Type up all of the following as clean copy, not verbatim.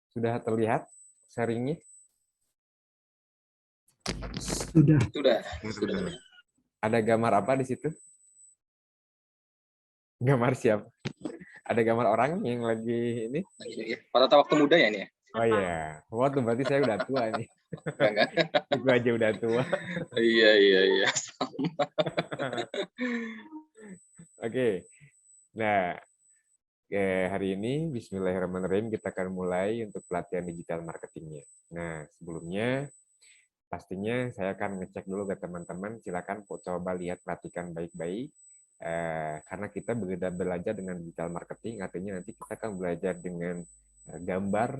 Sudah terlihat sharingnya? Sudah. Ada gambar apa di situ? Gambar siapa? Ada gambar orang yang lagi ini? Pada waktu muda ya ini ya? Oh iya. Waktu berarti saya udah tua nih. Enggak. Itu aja udah tua. Iya. Oke. Nah, hari ini Bismillahirrahmanirrahim kita akan mulai untuk pelatihan digital marketingnya. Nah, sebelumnya pastinya saya akan ngecek dulu ke teman-teman. Silakan coba lihat, perhatikan baik-baik. Karena kita belajar dengan digital marketing, artinya nanti kita akan belajar dengan gambar,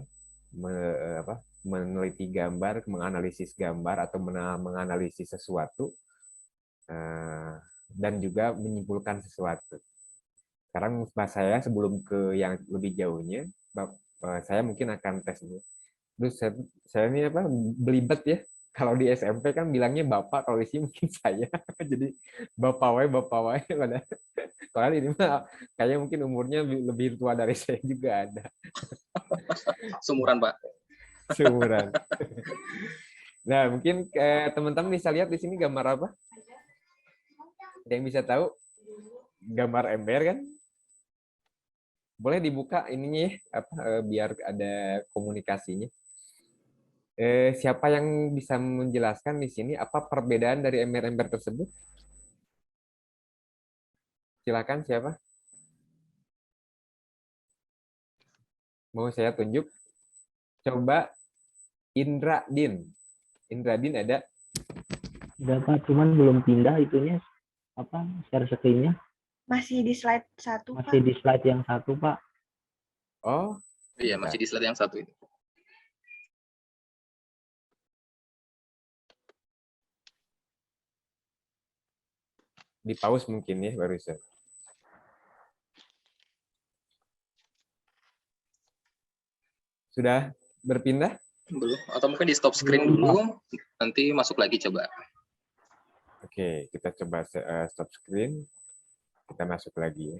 meneliti gambar, menganalisis gambar atau menganalisis sesuatu, dan juga menyimpulkan sesuatu. Sekarang saya sebelum ke yang lebih jauhnya, saya mungkin akan tes dulu. Terus saya ini belibet ya. Kalau di SMP kan bilangnya bapak, kalau di sini mungkin saya. Jadi bapak wae pada. Kalau ini mah kayaknya mungkin umurnya lebih tua dari saya juga ada. Sumuran, Pak. Seumuran. Nah, mungkin teman-teman bisa lihat di sini gambar apa? Ada yang bisa tahu? Gambar ember kan? Boleh dibuka ininya biar ada komunikasinya. Siapa yang bisa menjelaskan di sini apa perbedaan dari ember-ember tersebut? Silakan siapa? Mau saya tunjuk? Coba Indra Din. Indra Din ada? Udah Pak, cuman belum pindah itunya share screen-nya. Masih di slide 1, Pak. Masih di slide yang 1, Pak. Oh. Iya, masih di slide yang 1 ini. Di pause mungkin ya barusan. Sudah berpindah? Belum. Atau mungkin di stop screen dulu, nanti masuk lagi coba. Oke, kita coba stop screen. Kita masuk lagi ya.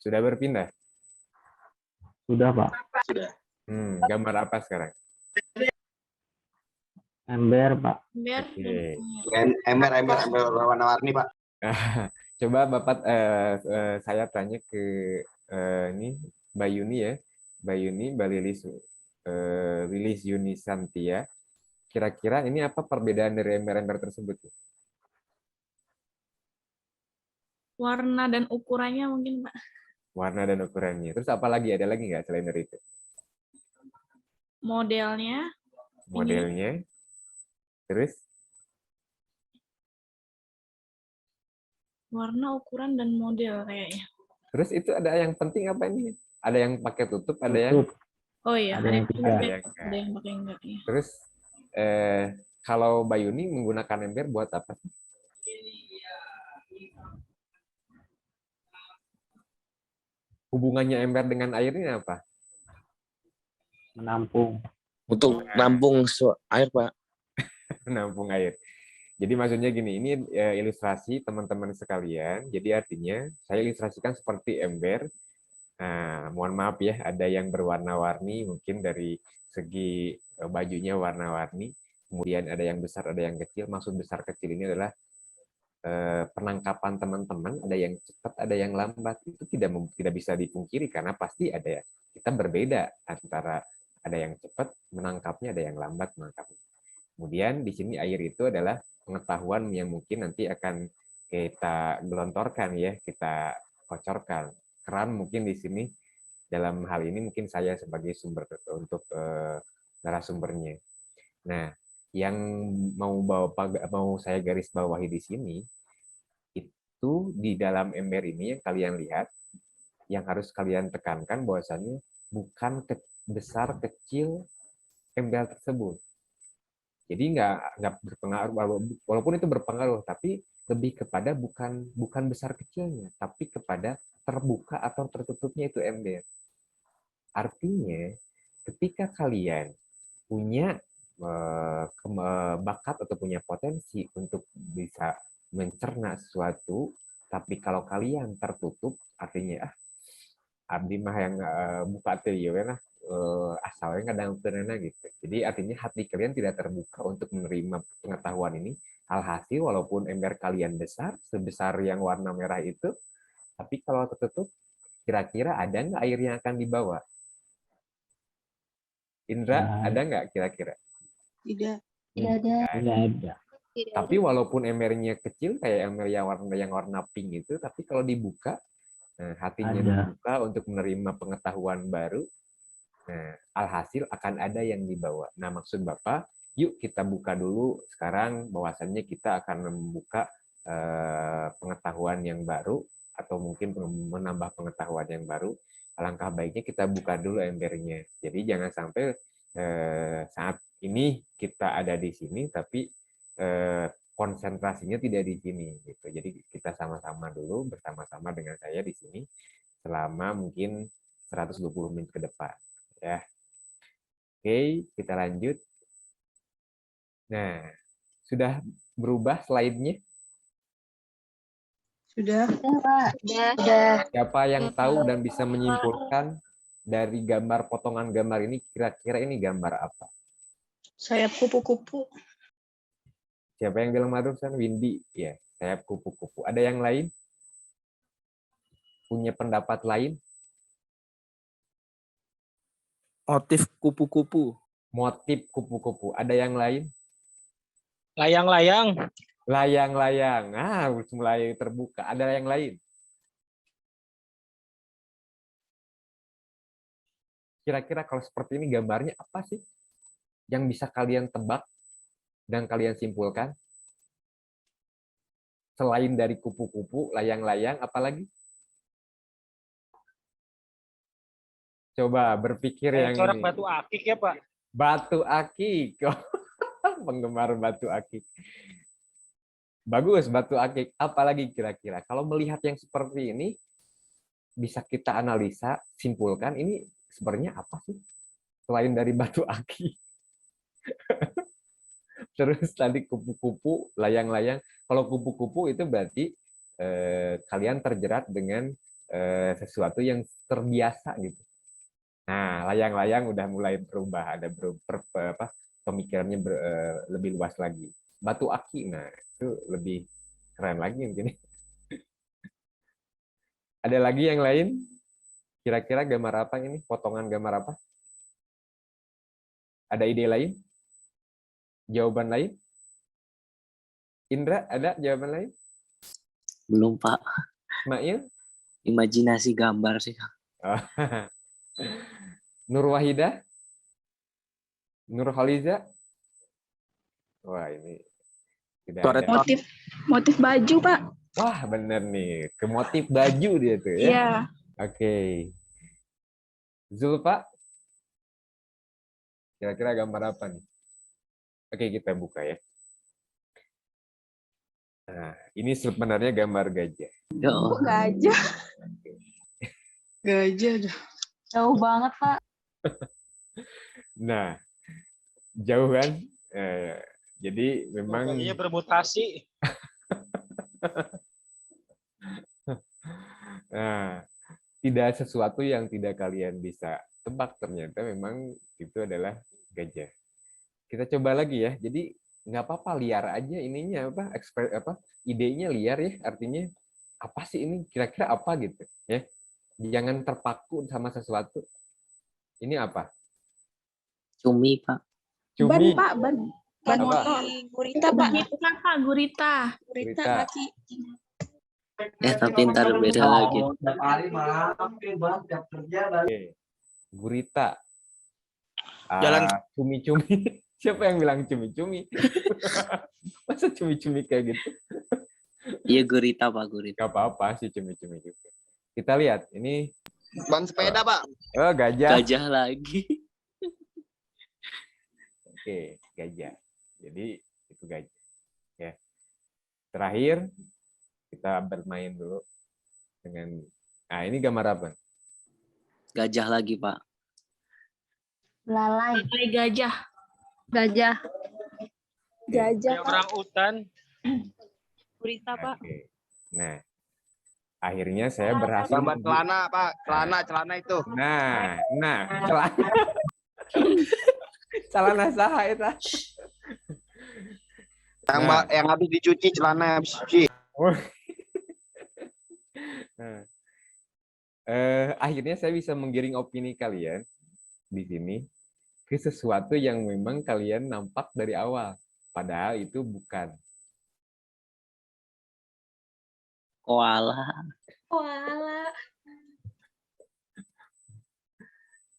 Sudah berpindah? Sudah, Pak. Sudah. Gambar apa sekarang? Ember, Pak. Oke. Ember warna-warni, Pak. Coba Bapak, saya tanya ke ini Mbak Yuni ya. Mbak Yuni, Mbak Lilis Yuni Santia. Kira-kira ini apa perbedaan dari ember-ember tersebut? Warna dan ukurannya mungkin, Pak. Warna dan ukurannya. Terus apa lagi? Ada lagi nggak selain dari itu? Modelnya. Modelnya. Terus? Warna, ukuran, dan model kayaknya. Terus itu ada yang penting apa ini? Ada yang pakai tutup, ada yang... Oh iya, ada yang tidak. Ada yang pakai enggak ya. Terus kalau Mbak Yuni menggunakan ember buat apa? Hubungannya ember dengan air ini apa? Menampung. Untuk nampung air, Pak. Menampung air. Jadi maksudnya gini, ini ilustrasi teman-teman sekalian. Jadi artinya saya ilustrasikan seperti ember. Nah, mohon maaf ya, ada yang berwarna-warni, mungkin dari segi bajunya warna-warni. Kemudian ada yang besar, ada yang kecil. Maksud besar kecil ini adalah penangkapan teman-teman, ada yang cepat, ada yang lambat. Itu tidak bisa dipungkiri karena pasti ada ya. Kita berbeda antara ada yang cepat menangkapnya, ada yang lambat menangkapnya. Kemudian di sini air itu adalah pengetahuan yang mungkin nanti akan kita gelontorkan ya, kita kocorkan. Keran mungkin di sini dalam hal ini mungkin saya sebagai sumber untuk narasumbernya. Nah, yang mau saya garis bawahi di sini itu di dalam ember ini yang kalian lihat, yang harus kalian tekankan bahwasannya bukan besar kecil ember tersebut. Jadi nggak berpengaruh, walaupun itu berpengaruh, tapi lebih kepada bukan besar kecilnya, tapi kepada terbuka atau tertutupnya itu ember. Artinya, ketika kalian punya bakat atau punya potensi untuk bisa mencerna sesuatu, tapi kalau kalian tertutup, artinya abdi mah yang buka atelier lah, asalnya kadang pernah gitu. Jadi artinya hati kalian tidak terbuka untuk menerima pengetahuan ini. Alhasil walaupun ember kalian besar, sebesar yang warna merah itu, tapi kalau tertutup, kira-kira ada nggak air yang akan dibawa? Indra, ada nggak kira-kira? Tidak. Nggak ada. Tapi walaupun embernya kecil kayak ember yang warna pink itu, tapi kalau dibuka, hatinya Ada. dibuka untuk menerima pengetahuan baru, alhasil akan ada yang dibawa. Nah, maksud Bapak, yuk kita buka dulu sekarang bahwasannya kita akan membuka pengetahuan yang baru atau mungkin menambah pengetahuan yang baru. Alangkah baiknya kita buka dulu embernya. Jadi jangan sampai saat ini kita ada di sini tapi konsentrasinya tidak di sini gitu. Jadi kita sama-sama dulu bersama-sama dengan saya di sini selama mungkin 120 menit ke depan ya. Oke, kita lanjut. Nah, sudah berubah slide-nya? Sudah. Siapa yang tahu dan bisa menyimpulkan dari gambar potongan gambar ini kira-kira ini gambar apa? Sayap kupu-kupu. Siapa yang bilang barusan? Windy. Ya, sayap kupu-kupu. Ada yang lain? Punya pendapat lain? Motif kupu-kupu. Motif kupu-kupu. Ada yang lain? Layang-layang. Layang-layang. Ah, mulai terbuka. Ada yang lain? Kira-kira kalau seperti ini gambarnya apa sih? Yang bisa kalian tebak dan kalian simpulkan? Selain dari kupu-kupu, layang-layang, apalagi? Coba berpikir yang Corak ini. batu akik ya, Pak. Batu akik. Penggemar batu akik. Bagus, batu akik. Apalagi kira-kira? Kalau melihat yang seperti ini, bisa kita analisa, simpulkan, ini sebenarnya apa sih? Selain dari batu akik. Terus tadi kupu-kupu, layang-layang. Kalau kupu-kupu itu berarti kalian terjerat dengan sesuatu yang terbiasa gitu. Nah, layang-layang udah mulai berubah, ada pemikirannya lebih luas lagi. Batu aki, nah itu lebih keren lagi mungkin. Ada lagi yang lain? Kira-kira gambar apa ini? Potongan gambar apa? Ada ide lain? Jawaban lain? Indra, ada jawaban lain? Belum, Pak. Ismail? Imajinasi gambar sih. Oh. Nur Wahida? Nur Khaliza? Wah, ini tidak ada. Motif baju, Pak. Wah, bener nih. Ke motif baju dia tuh ya. Iya. Oke. Zulfa? Kira-kira gambar apa nih? Oke, kita buka ya. Nah, ini sebenarnya gambar gajah. Ya Allah. Gajah. Gajah. Jauh banget, Pak. Nah, jauh kan? Jadi memang Iya bermutasi. nah, tidak sesuatu yang tidak kalian bisa tebak, ternyata memang itu adalah gajah. Kita coba lagi ya. Jadi nggak apa-apa, liar aja ininya idenya liar ya, artinya apa sih ini, kira-kira apa gitu ya. Jangan terpaku sama sesuatu. Ini apa? Cumi, Pak. Cumi. Ban, Pak, ban. Ban Apa? motor. Gurita, Pak. Bukan, Pak, gurita. Gurita Gurita. kaki. Tapi ntar beda lagi. Oke. Gurita. Jalan. Cumi-cumi. Siapa yang bilang cumi-cumi? Masa cumi-cumi kayak gitu? Iya, gurita, Pak, gurita. Gak apa-apa sih cumi-cumi juga. Kita lihat, ini Ban sepeda, Pak. oh, gajah. Gajah lagi. Oke, gajah. Jadi itu gajah. Ya. Terakhir kita bermain dulu dengan. Nah, ini gambar apa? Gajah lagi, Pak. Belalai. Belalai gajah. Gajah. Gajah, Kayak Pak. orang utan. Gurita, Pak. Oke. Nah, Akhirnya saya berhasil. Gambar celana, Pak. Celana itu. Nah, celana. Celana saha eta? Yang habis dicuci celana habis dicuci. Nah, akhirnya saya bisa menggiring opini kalian di sini ke sesuatu yang memang kalian nampak dari awal, padahal itu bukan. Koala. Koala.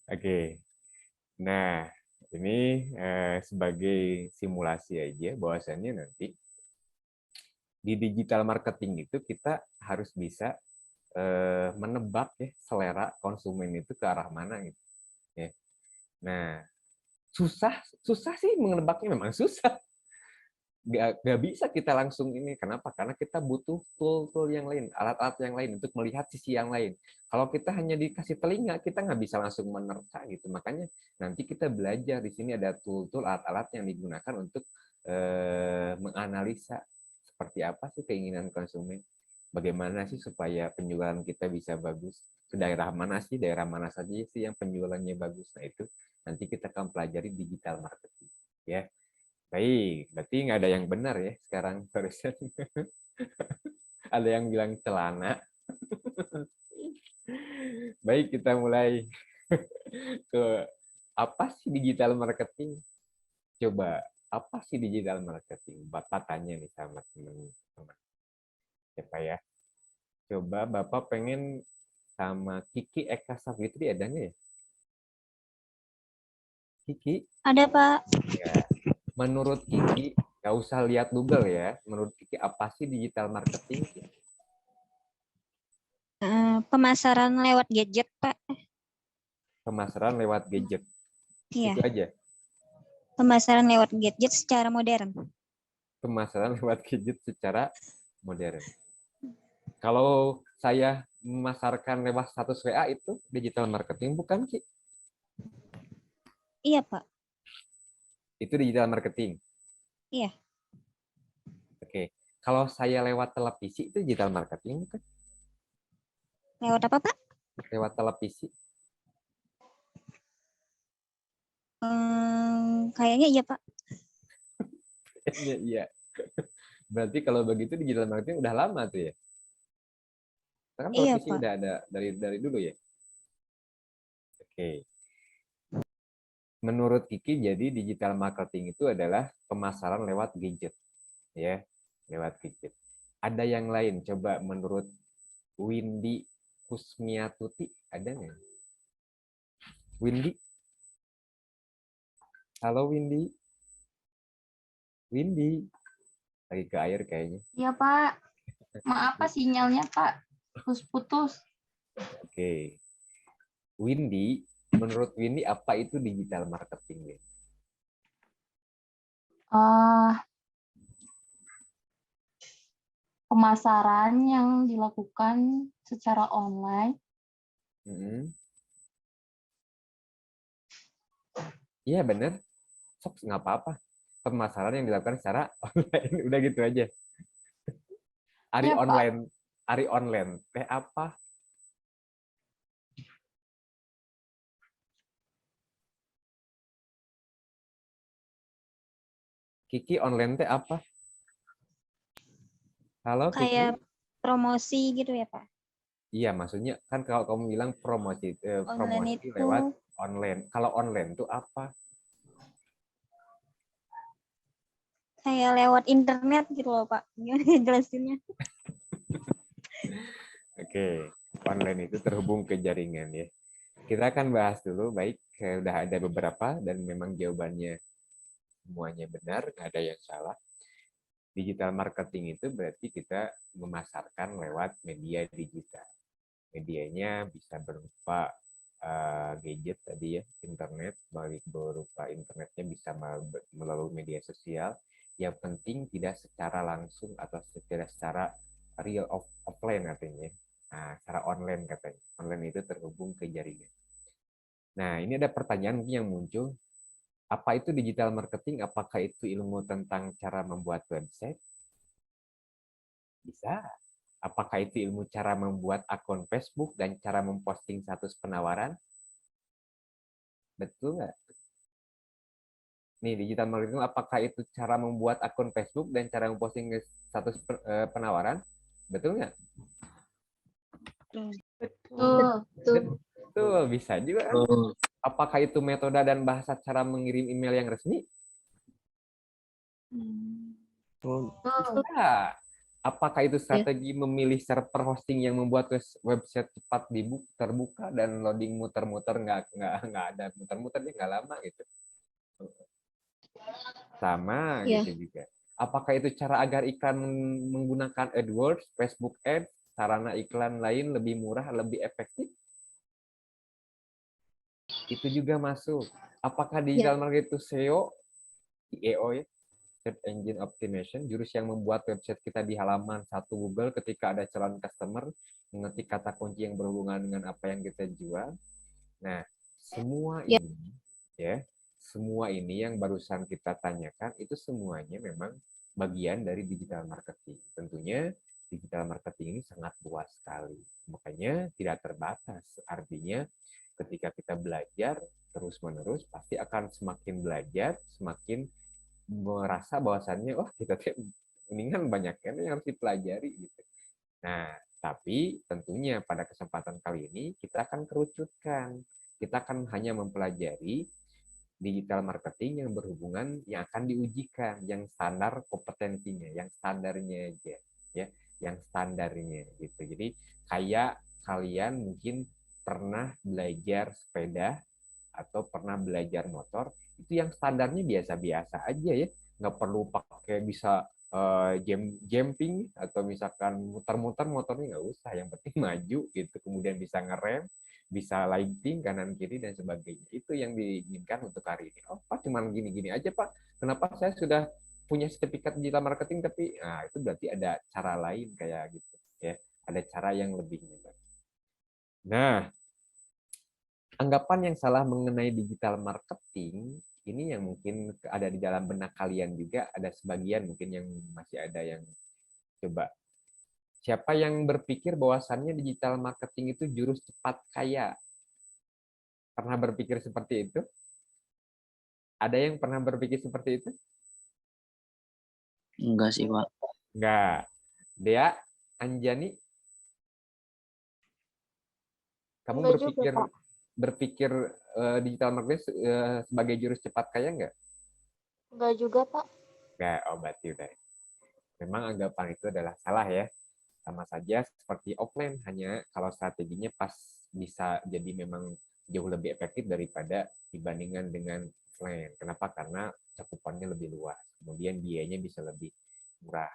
Oke. Nah, ini sebagai simulasi aja, bahwasannya nanti di digital marketing itu kita harus bisa menebak ya selera konsumen itu ke arah mana gitu. Ya. Nah, susah sih menebaknya, memang susah. Gak bisa kita langsung ini. Kenapa? Karena kita butuh tool-tool yang lain, alat-alat yang lain untuk melihat sisi yang lain. Kalau kita hanya dikasih telinga, kita nggak bisa langsung menerka gitu. Makanya nanti kita belajar di sini ada tool-tool, alat-alat yang digunakan untuk menganalisa seperti apa sih keinginan konsumen. Bagaimana sih supaya penjualan kita bisa bagus? Ke daerah mana saja sih yang penjualannya bagus? Nah itu nanti kita akan pelajari digital marketing. Ya, baik. Berarti nggak ada yang benar ya sekarang barusan. Ada yang bilang celana. Baik, kita mulai ke apa sih digital marketing? Coba apa sih digital marketing? Bapak tanya nih sama teman-teman. Siapa ya? Coba Bapak pengen sama Kiki Eka Safitri ada nggak ya? Kiki? Ada, Pak. Ya. Menurut Kiki, nggak usah lihat Google ya. Menurut Kiki apa sih digital marketing? Pemasaran lewat gadget, Pak. Pemasaran lewat gadget. Iya. Itu aja. Pemasaran lewat gadget secara modern. Pemasaran lewat gadget secara modern. Kalau saya memasarkan lewat status WA itu digital marketing bukan, Ki? Iya, Pak. Itu digital marketing. Iya. Oke. Kalau saya lewat televisi itu digital marketing bukan? Lewat apa, Pak? Lewat televisi. Kayaknya iya, Pak. Iya. Berarti kalau begitu digital marketing udah lama tuh ya? Kan Iya, televisi Pak. udah ada dari dulu ya? Oke. Menurut Kiki, jadi digital marketing itu adalah pemasaran lewat gadget. Ya, lewat gadget. Ada yang lain, coba menurut Windy Kusmiatuti, ada nggak? Windy? Halo Windy? Windy? Lagi ke air kayaknya. Iya, Pak. Maaf, Pak, sinyalnya, Pak. Putus-putus. Oke. Windy, menurut Windy apa itu digital marketing? Pemasaran yang dilakukan secara online. Iya bener. Sok nggak apa-apa. Pemasaran yang dilakukan secara online. Udah gitu aja. Ari Iya, Pak. online. Ari online. Teh apa? Kiki online teh apa? Halo Kiki. Kayak promosi gitu ya, Pak? Iya, maksudnya kan kalau kamu bilang promosi Online promosi itu lewat online. Kalau online itu apa? kayak lewat internet gitu loh, Pak. Gimana jelasinnya? Oke, online itu terhubung ke jaringan ya. Kita akan bahas dulu, baik, udah ada beberapa dan memang jawabannya semuanya benar, nggak ada yang salah. Digital marketing itu berarti kita memasarkan lewat media digital. Medianya bisa berupa gadget tadi ya, internet, baik berupa internetnya bisa melalui media sosial. Yang penting tidak secara langsung atau tidak secara real offline katanya. Nah, secara online katanya. Online itu terhubung ke jaringan. Nah, ini ada pertanyaan yang muncul. Apa itu digital marketing? Apakah itu ilmu tentang cara membuat website? Bisa. Apakah itu ilmu cara membuat akun Facebook dan cara memposting status penawaran? Betul nggak? Nih, digital marketing apakah itu cara membuat akun Facebook dan cara memposting status penawaran? Betul nggak? Betul. Betul, bisa juga. Apakah itu metode dan bahasa cara mengirim email yang resmi? Bisa. Apakah itu strategi memilih server hosting yang membuat website cepat terbuka dan loading muter-muter nggak ada muter-muter dia nggak lama gitu. Sama gitu juga. Apakah itu cara agar iklan menggunakan AdWords, Facebook Ads, sarana iklan lain lebih murah, lebih efektif? Itu juga masuk. Apakah digital marketing itu SEO, ya, Search Engine Optimization, jurus yang membuat website kita di halaman satu Google ketika ada calon customer mengetik kata kunci yang berhubungan dengan apa yang kita jual. Nah, semua ini ya, semua ini yang barusan kita tanyakan itu semuanya memang bagian dari digital marketing. Tentunya digital marketing ini sangat luas sekali. Makanya tidak terbatas. Artinya ketika kita belajar terus-menerus pasti akan semakin belajar, semakin merasa bahwasannya kita mendingan banyak kan yang harus dipelajari gitu. Nah, tapi tentunya pada kesempatan kali ini kita akan kerucutkan. Kita akan hanya mempelajari digital marketing yang berhubungan yang akan diujikan, yang standar kompetensinya, yang standarnya aja ya, yang standarnya gitu. Jadi kayak kalian mungkin pernah belajar sepeda atau pernah belajar motor, itu yang standarnya biasa-biasa aja ya, nggak perlu pakai bisa jumping atau misalkan muter-muter motornya, nggak usah, yang penting maju gitu, kemudian bisa ngerem, bisa lighting kanan kiri dan sebagainya. Itu yang diinginkan untuk hari ini. Pak cuman gini-gini aja Pak, kenapa saya sudah punya sertifikat digital marketing tapi itu berarti ada cara lain kayak gitu ya, ada cara yang lebihnya. Nah, anggapan yang salah mengenai digital marketing ini yang mungkin ada di dalam benak kalian juga, ada sebagian mungkin yang masih ada yang coba. Siapa yang berpikir bahwasannya digital marketing itu jurus cepat kaya? Pernah berpikir seperti itu? Ada yang pernah berpikir seperti itu? Enggak sih, Pak. Enggak. Dea, Anjani? Kamu berpikir digital marketing sebagai jurus cepat kaya enggak? Enggak juga, Pak. Enggak, berarti udah. Memang anggapan itu adalah salah ya. Sama saja seperti offline, hanya kalau strateginya pas bisa jadi memang jauh lebih efektif daripada dibandingkan dengan offline. Kenapa? Karena cakupannya lebih luas. Kemudian biayanya bisa lebih murah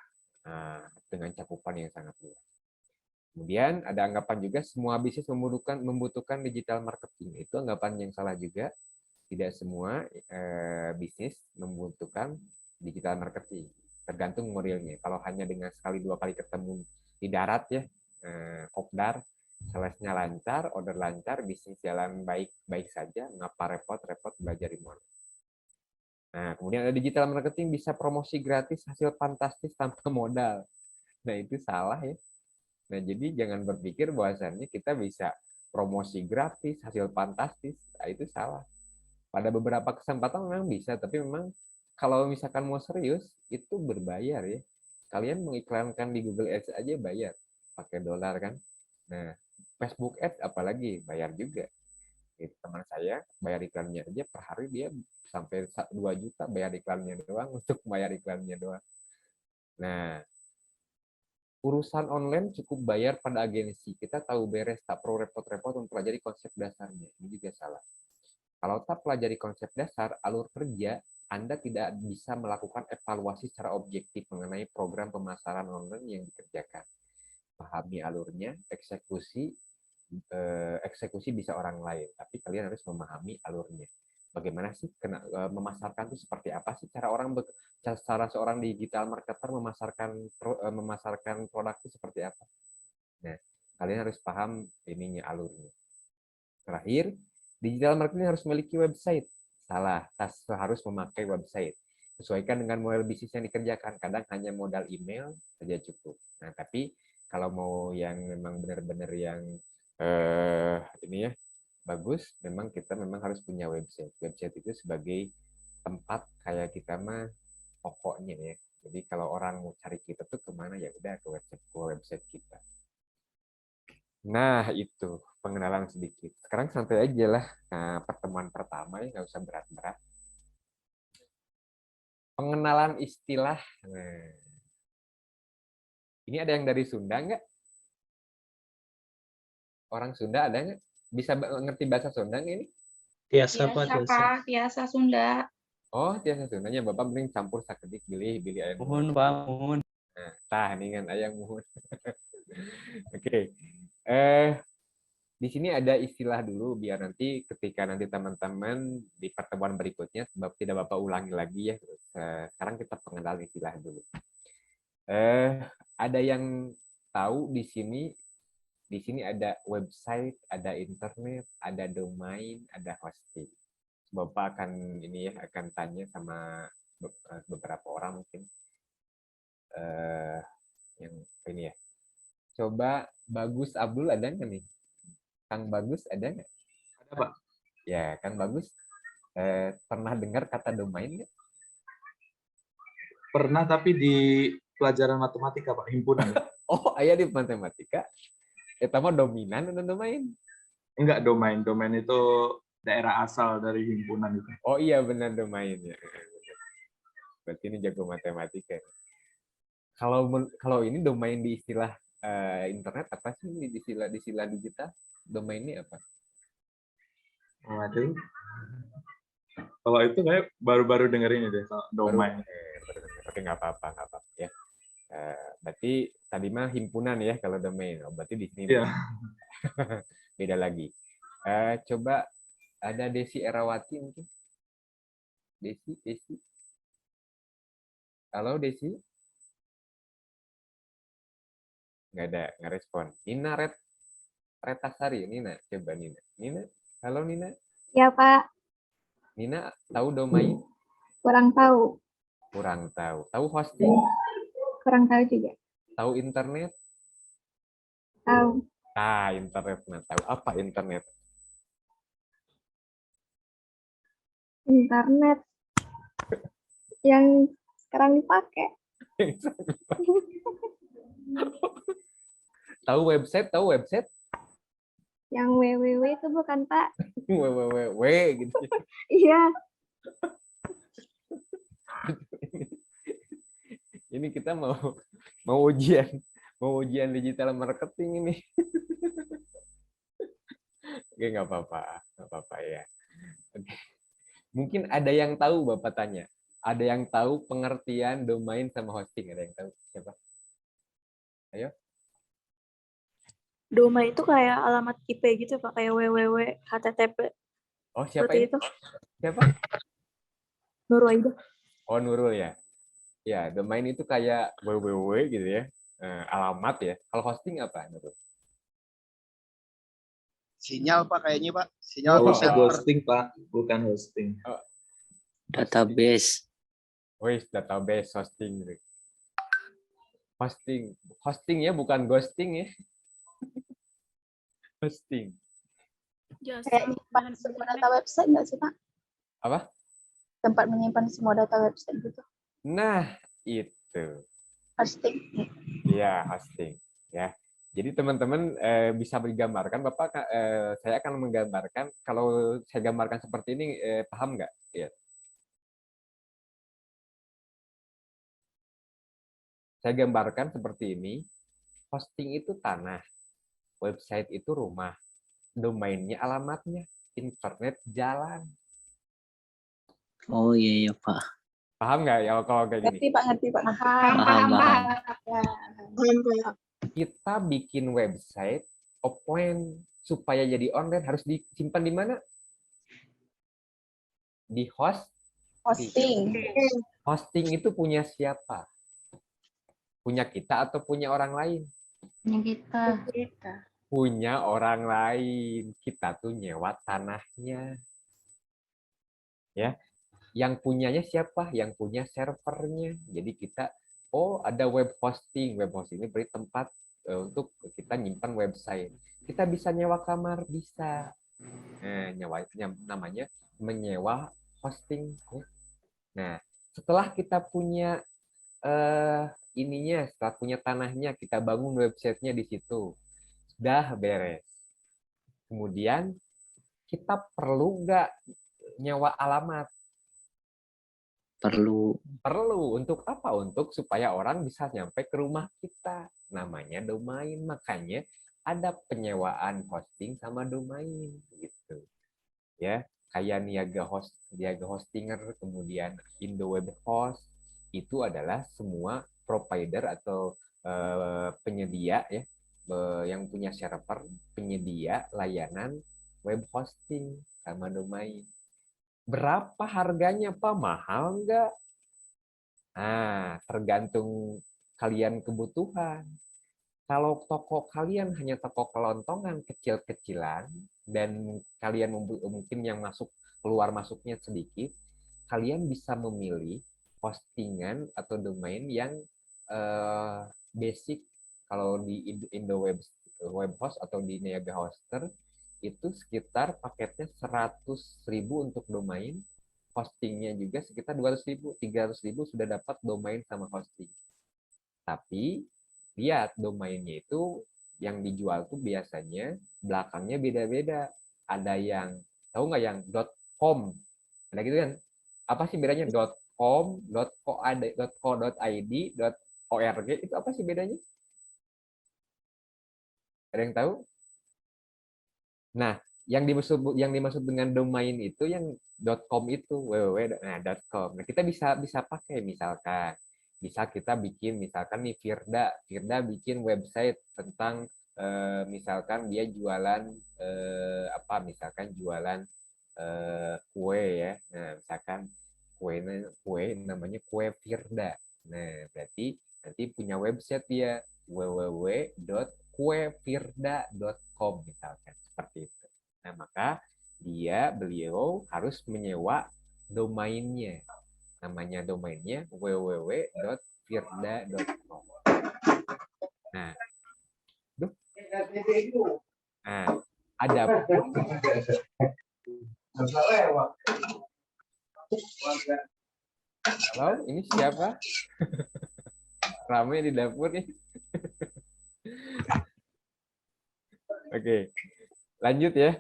dengan cakupan yang sangat luas. Kemudian ada anggapan juga semua bisnis membutuhkan digital marketing. Itu anggapan yang salah juga. Tidak semua bisnis membutuhkan digital marketing. Tergantung modelnya. Kalau hanya dengan sekali dua kali ketemu di darat ya, kopdar, salesnya lancar, order lancar, bisnis jalan baik-baik saja, ngapa repot-repot belajar di mall. Nah, kemudian ada digital marketing bisa promosi gratis hasil fantastis tanpa modal. Nah, itu salah ya. Nah, jadi jangan berpikir bahwasannya kita bisa promosi gratis, hasil fantastis. Nah, itu salah. Pada beberapa kesempatan memang bisa, tapi memang kalau misalkan mau serius, itu berbayar ya. Kalian mengiklankan di Google Ads aja bayar, pakai dolar kan. Nah, Facebook Ads apalagi bayar juga. Teman saya bayar iklannya aja per hari dia sampai 2 juta bayar iklannya doang untuk bayar iklannya doang. Nah, urusan online cukup bayar pada agensi. Kita tahu beres, tak perlu repot-repot mempelajari konsep dasarnya. Ini juga salah. Kalau tak pelajari konsep dasar, alur kerja, Anda tidak bisa melakukan evaluasi secara objektif mengenai program pemasaran online yang dikerjakan. Pahami alurnya, eksekusi bisa orang lain, tapi kalian harus memahami alurnya. Bagaimana sih memasarkan itu seperti apa sih cara seorang digital marketer memasarkan produk itu seperti apa? Nah, kalian harus paham ininya alurnya. Terakhir, digital marketing harus memiliki website. Salah, harus memakai website. Sesuaikan dengan model bisnis yang dikerjakan. Kadang hanya modal email saja cukup. Nah, tapi kalau mau yang memang benar-benar yang ini ya bagus, memang kita memang harus punya website. Website itu sebagai tempat kayak kita mah pokoknya ya. Jadi kalau orang mau cari kita tuh kemana, ya udah ke website kita. Nah itu pengenalan sedikit. Sekarang santai aja lah. Nah, pertemuan pertama ya nggak usah berat-berat. Pengenalan istilah. Nah, ini ada yang dari Sunda nggak? Orang Sunda ada nggak? Bisa ngerti bahasa Sunda nggak ini? Biasa Pak, Biasa, Pak. Biasa Sunda. Oh, biasa Sundanya Bapak mending campur sakedik pilih ayam. Mohon Pak, mohon. Nah, tah ningan ayam mohon. Oke. Di sini ada istilah dulu biar nanti ketika nanti teman-teman di pertemuan berikutnya sebab tidak Bapak ulangi lagi ya. Sekarang kita pengenalan istilah dulu. Ada yang tahu di sini ada website, ada internet, ada domain, ada hosting. Bapak akan ini ya akan tanya sama beberapa orang mungkin yang ini ya. Coba Bagus Abdul ada nggak nih? Kang Bagus ada nggak? Ada Pak. Ya, Kang Bagus pernah dengar kata domain nggak? Pernah, tapi di pelajaran matematika Pak, himpunan. Oh, ayah di matematika. Itu mah dominan atau domain? Enggak, domain. Domain itu daerah asal dari himpunan itu. Oh iya benar domain ya. Berarti ini jago matematika. Kalau ini domain di istilah internet apa sih di istilah digital? Domain ini apa? Waduh. Kalau itu kayak baru-baru dengerin deh, domain. Oke, nggak apa-apa ya. Berarti tadi mah himpunan ya kalau domain. Oh, berarti di sini Iya. beda lagi. Coba ada Desi Erawati mungkin. Desi. Halo Desi. Nggak ada, nggak respon. Nina Retasari, Nina, coba Nina. Nina, halo Nina. Ya, Pak. Nina tahu domain? Kurang tahu. Kurang tahu. Tahu hosting? Kurang tahu juga. Tahu internet? Tahu. Ah, internet. Nah, tahu apa internet? Internet yang sekarang dipakai. Tahu website? Yang www itu bukan, Pak? www gitu. Iya. Ini kita mau ujian digital marketing ini. Oke, nggak apa-apa ya. Oke. Mungkin ada yang tahu Bapak tanya. Ada yang tahu pengertian domain sama hosting? Ada yang tahu? Siapa? Ayo. Domain itu kayak alamat IP gitu Pak, kayak www, http. Oh, siapa Seperti ini? itu. Siapa? Nurul Aida. Oh, Nurul ya. Ya, domain itu kayak www gitu ya. Alamat ya. Kalau hosting apa, Nurul? Sinyal Pak kayaknya Pak. Sinyal Oh, server. hosting Pak, bukan hosting. Database. Wih, database hosting. Hosting ya, bukan ghosting ya. Hosting. Kayak menyimpan semua data website nggak sih, Pak? Apa? Tempat menyimpan semua data website gitu. Nah, itu. Hosting. Iya, hosting. Ya. Jadi teman-teman bisa digambarkan, Bapak, saya akan menggambarkan. Kalau saya gambarkan seperti ini, paham nggak? Ya. Saya gambarkan seperti ini. Hosting itu tanah, website itu rumah, domainnya alamatnya, internet jalan. Oh iya Pak. Paham nggak ya kalau kayak gini? Ngerti Pak. Paham. Kita bikin website offline supaya jadi online harus disimpan di mana? Di Hosting. Hosting itu punya siapa? Punya kita atau punya orang lain? Punya kita. Punya orang lain. Kita tuh nyewa tanahnya. Ya. Yang punyanya siapa? Yang punya servernya. Jadi kita, oh ada web hosting. Web hosting ini beri tempat untuk kita nyimpan website. Kita bisa nyewa kamar, bisa. Namanya menyewa hosting. Nah, setelah kita punya setelah punya tanahnya, kita bangun websitenya di situ. Sudah beres. Kemudian kita perlu nggak nyewa alamat? Perlu. Perlu. Untuk apa? Untuk supaya orang bisa nyampe ke rumah kita. Namanya domain. Makanya ada penyewaan hosting sama domain gitu. Ya, kayak Niaga Hostinger, kemudian Indoweb Host, itu adalah semua provider atau penyedia ya, yang punya server, penyedia layanan web hosting sama domain. Berapa harganya, Pak? Mahal nggak? Nah, tergantung kalian kebutuhan. Kalau toko kalian hanya toko kelontongan kecil-kecilan dan kalian mungkin yang keluar masuknya sedikit, kalian bisa memilih hostingan atau domain yang basic. Kalau di Indoweb Host atau di Niaga Hoster itu sekitar paketnya 100.000 untuk domain, hostingnya juga sekitar 200.000, 300.000 sudah dapat domain sama hosting. Tapi lihat domainnya itu yang dijual tuh biasanya belakangnya beda-beda. Ada yang tahu nggak yang .com, ada gitu kan? Apa sih bedanya .com, .co.id, .org, itu apa sih bedanya? Ada yang tahu? Nah, yang dimaksud dengan domain itu yang .com itu www.com. Nah, kita bisa pakai misalkan bisa kita bikin misalkan nih Firda bikin website tentang misalkan dia jualan misalkan jualan kue ya. Nah, misalkan kue namanya kue Firda. Nah, berarti nanti punya website dia www.kuefirda.com misalkan seperti itu. Nah, maka beliau harus menyewa domainnya. Namanya domainnya www.firda.com. Nah, ada halo, ini siapa? Ramai di dapur nih. Oke, lanjut ya.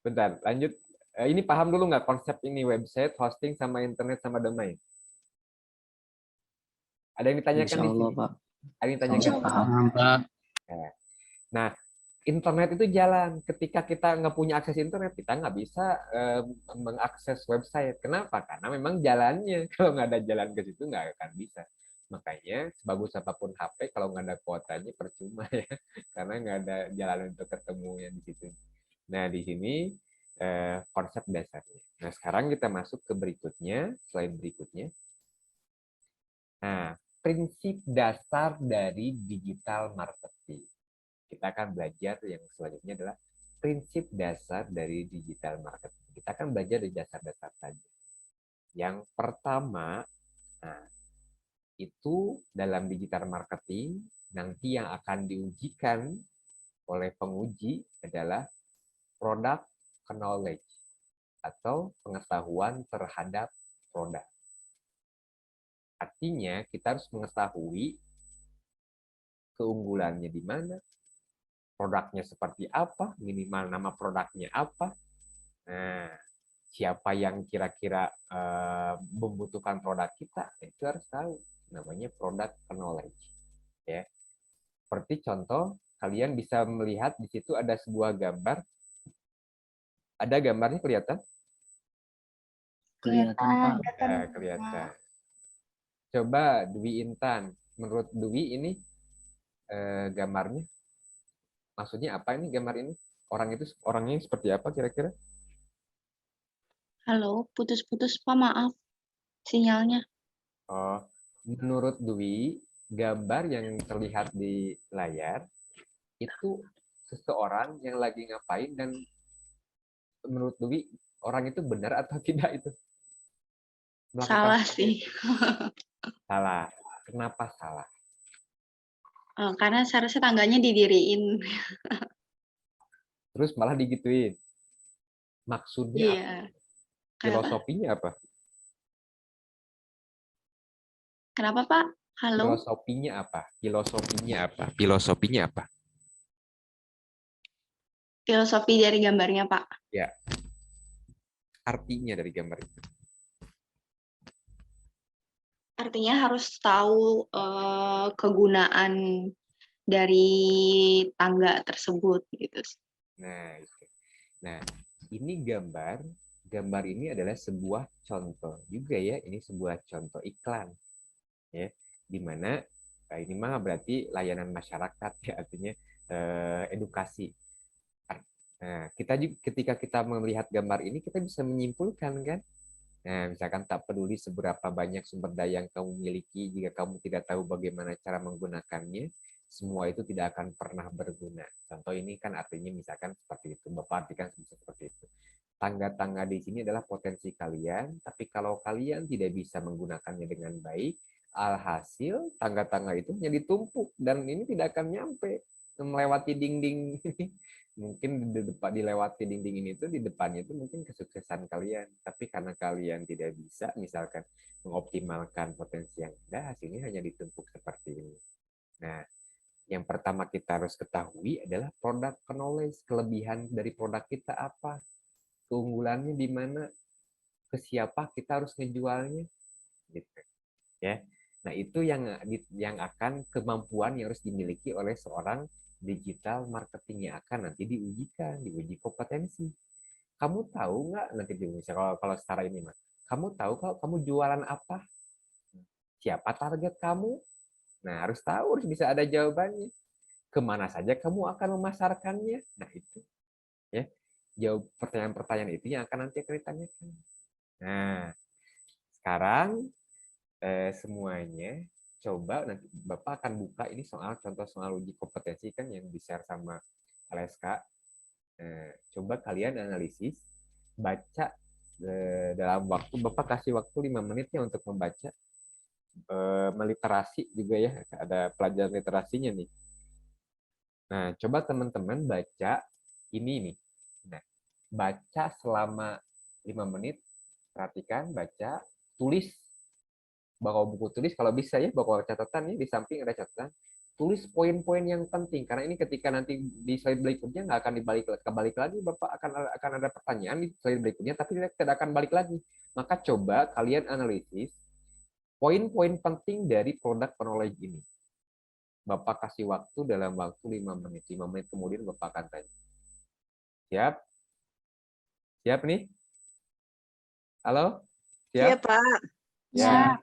Bentar, lanjut. Ini paham dulu nggak konsep ini website, hosting, sama internet, sama domain? Ada yang ditanyakan di sini? Pak. Ada yang ditanyakan? Paham, Pak. Nah, internet itu jalan. Ketika kita nggak punya akses internet, kita nggak bisa mengakses website. Kenapa? Karena memang jalannya. Kalau nggak ada jalan ke situ, nggak akan bisa. Makanya, sebagus apapun HP, kalau nggak ada kuotanya, percuma ya. Karena nggak ada jalan untuk ketemunya di situ. Nah, di sini konsep dasarnya. Nah, sekarang kita masuk ke berikutnya, slide berikutnya. Nah, prinsip dasar dari digital marketing. Kita akan belajar yang selanjutnya adalah prinsip dasar dari digital marketing. Kita akan belajar dari dasar-dasar saja. Yang pertama, itu dalam digital marketing, nanti yang akan diujikan oleh penguji adalah product knowledge atau pengetahuan terhadap produk. Artinya kita harus mengetahui keunggulannya di mana, produknya seperti apa, minimal nama produknya apa. Nah, siapa yang kira-kira membutuhkan produk kita, itu harus tahu. Namanya product knowledge. Ya. Seperti contoh, kalian bisa melihat di situ ada sebuah gambar. Ada gambarnya kelihatan? Kelihatan, Pak. Kelihatan. Coba Dwi Intan, menurut Dwi ini gambarnya, maksudnya apa ini gambar ini? Orangnya seperti apa kira-kira? Halo, putus-putus Pak, maaf sinyalnya. Oh, menurut Dwi, gambar yang terlihat di layar itu seseorang yang lagi ngapain, dan menurut Dwi orang itu benar atau tidak itu? Salah sih. Salah. Kenapa salah? Karena seharusnya tangganya didiriin. Terus malah digituin. Maksudnya apa? Iya. Kenapa? Filosofinya apa? Kenapa, Pak? Halo? Filosofinya apa? Filosofinya apa? Filosofinya apa? Filosofi dari gambarnya, Pak. Ya. Artinya dari gambar itu. Artinya harus tahu kegunaan dari tangga tersebut gitu. Nah, itu. Nah, ini gambar. Gambar ini adalah sebuah contoh juga ya. Ini sebuah contoh iklan. Ya, di mana ini mah berarti layanan masyarakat ya, artinya edukasi. Nah, kita juga, ketika kita melihat gambar ini kita bisa menyimpulkan kan. Nah, misalkan tak peduli seberapa banyak sumber daya yang kamu miliki, jika kamu tidak tahu bagaimana cara menggunakannya, semua itu tidak akan pernah berguna. Contoh ini kan artinya misalkan seperti itu, Bapak artikan seperti itu. Tangga-tangga di sini adalah potensi kalian, tapi kalau kalian tidak bisa menggunakannya dengan baik, alhasil tangga-tangga itu hanya ditumpuk dan ini tidak akan nyampe melewati dinding ini. Mungkin di depan dilewati dinding ini tuh di depannya itu mungkin kesuksesan kalian, tapi karena kalian tidak bisa misalkan mengoptimalkan potensi yang ada, hasilnya hanya ditumpuk seperti ini. Nah, yang pertama kita harus ketahui adalah product knowledge, kelebihan dari produk kita apa, keunggulannya di mana, ke siapa kita harus ngejualnya, gitu ya. Nah, itu yang akan kemampuan yang harus dimiliki oleh seorang digital marketing yang akan nanti diuji kompetensi. Kamu tahu nggak nanti di Indonesia kalau secara ini mas, kamu tahu kalau kamu jualan apa, siapa target kamu, nah harus tahu, harus bisa ada jawabannya, kemana saja kamu akan memasarkannya, nah itu ya, jawab pertanyaan-pertanyaan itu yang akan nanti ditanyakan. Nah sekarang semuanya coba nanti Bapak akan buka ini contoh soal uji kompetensi kan yang di-share sama LSK. Coba kalian analisis, baca dalam waktu, Bapak kasih waktu 5 menitnya untuk membaca, meliterasi juga ya, ada pelajaran literasinya nih. Nah, coba teman-teman baca ini nih. Nah, baca selama 5 menit, perhatikan, baca, tulis, bawa buku tulis kalau bisa ya, bawa catatan ya, di samping ada catatan, tulis poin-poin yang penting, karena ini ketika nanti di slide berikutnya nggak akan balik lagi, Bapak akan ada pertanyaan di slide berikutnya, tapi tidak akan balik lagi. Maka coba kalian analisis poin-poin penting dari produk knowledge ini. Bapak kasih waktu dalam waktu 5 menit. 5 menit kemudian Bapak akan tanya. Siap? Siap nih? Halo? Siap? Iya, Pak. Ya.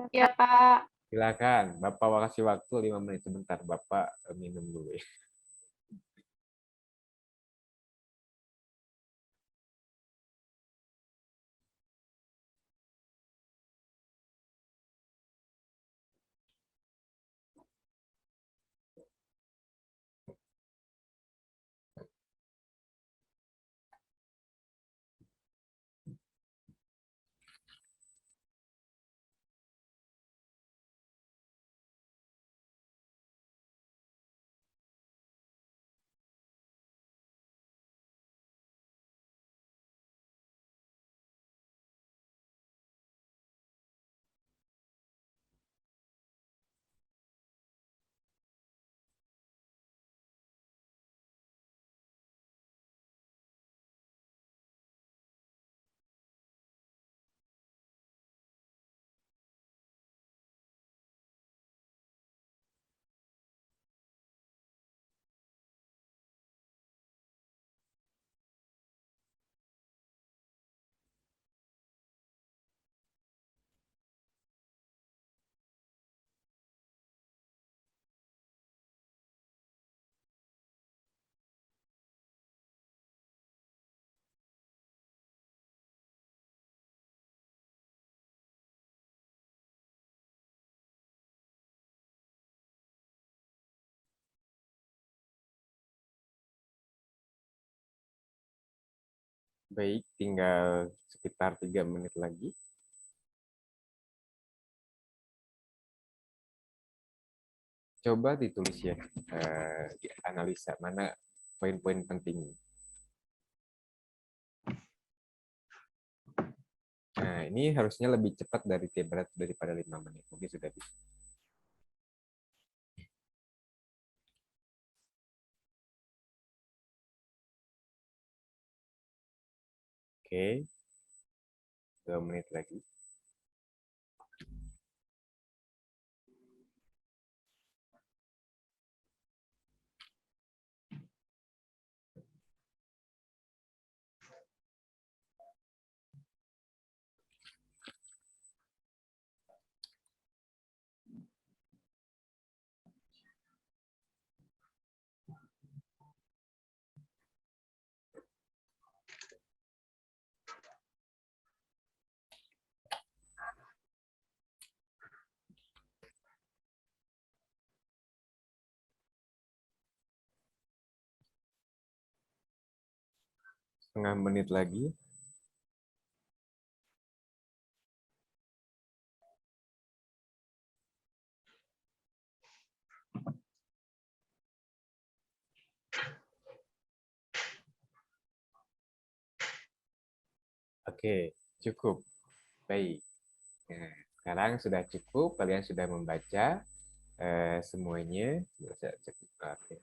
Ya, Pak. Silakan, Bapak kasih waktu 5 menit sebentar. Bapak minum dulu ya. Baik, tinggal sekitar 3 menit lagi. coba ditulis ya, analisa mana poin-poin pentingnya. Nah, ini harusnya lebih cepat daripada 5 menit. Mungkin sudah bisa. Oke. 2 menit lagi. Setengah menit lagi. Oke, cukup. Baik. Nah, sekarang sudah cukup. Kalian sudah membaca semuanya. Oke.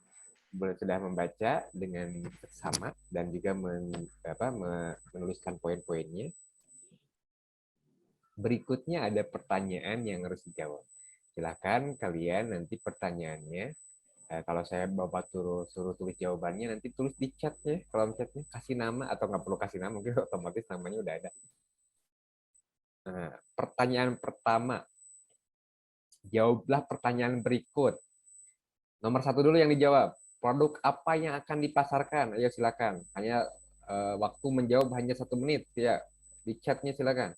Sudah membaca dengan seksama dan juga menuliskan poin-poinnya. Berikutnya ada pertanyaan yang harus dijawab. Silakan kalian nanti pertanyaannya, kalau saya bapak suruh tulis jawabannya, nanti tulis di chat ya. Kalau chatnya kasih nama atau nggak perlu kasih nama, mungkin otomatis namanya udah ada. Nah, pertanyaan pertama, jawablah pertanyaan berikut. Nomor 1 dulu yang dijawab. Produk apa yang akan dipasarkan? Ayo silakan. Hanya waktu menjawab hanya 1 menit ya. Di chatnya silakan.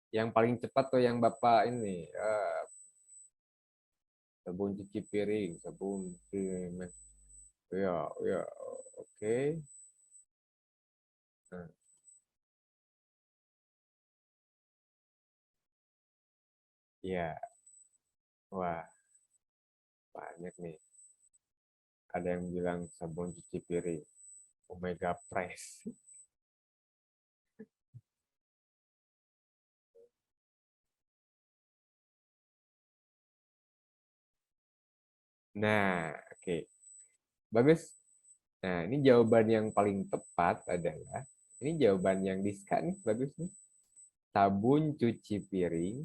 Yang paling cepat tuh yang Bapak ini. Sabun cuci piring, sabun ya, oke. Nah. Ya. Wah. Banyak nih. Ada yang bilang sabun cuci piring Omega Fresh. Nah, oke. Bagus. Nah, ini jawaban yang paling tepat adalah, ini jawaban yang Diska nih, bagus nih. Sabun cuci piring,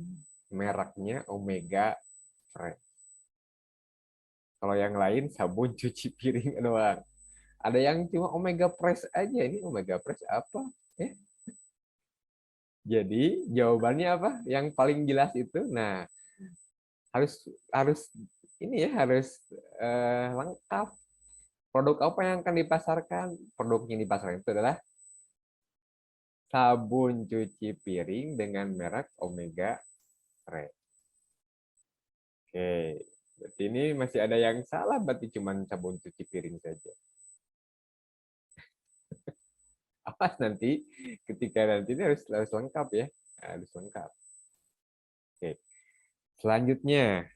mereknya Omega Fresh. Kalau yang lain, sabun cuci piring doang. Ada yang cuma Omega Fresh aja, ini Omega Fresh apa? Jadi, jawabannya apa? Yang paling jelas itu, nah, harus ini ya, harus lengkap. Produk apa yang akan dipasarkan? Produk yang dipasarkan itu adalah sabun cuci piring dengan merek Omega Fresh. Oke, berarti ini masih ada yang salah, berarti cuma sabun cuci piring saja. Awas nanti, ketika nanti ini harus lengkap ya, harus lengkap. Oke, selanjutnya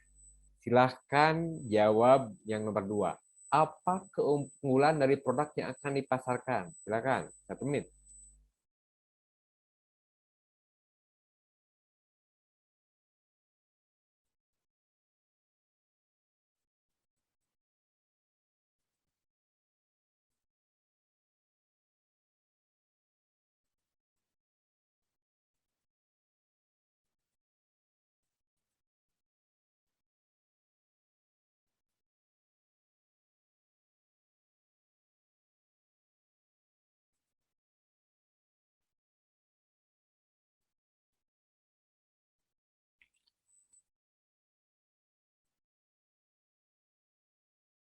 silahkan jawab yang nomor 2. Apa keunggulan dari produk yang akan dipasarkan? Silakan, 1 menit.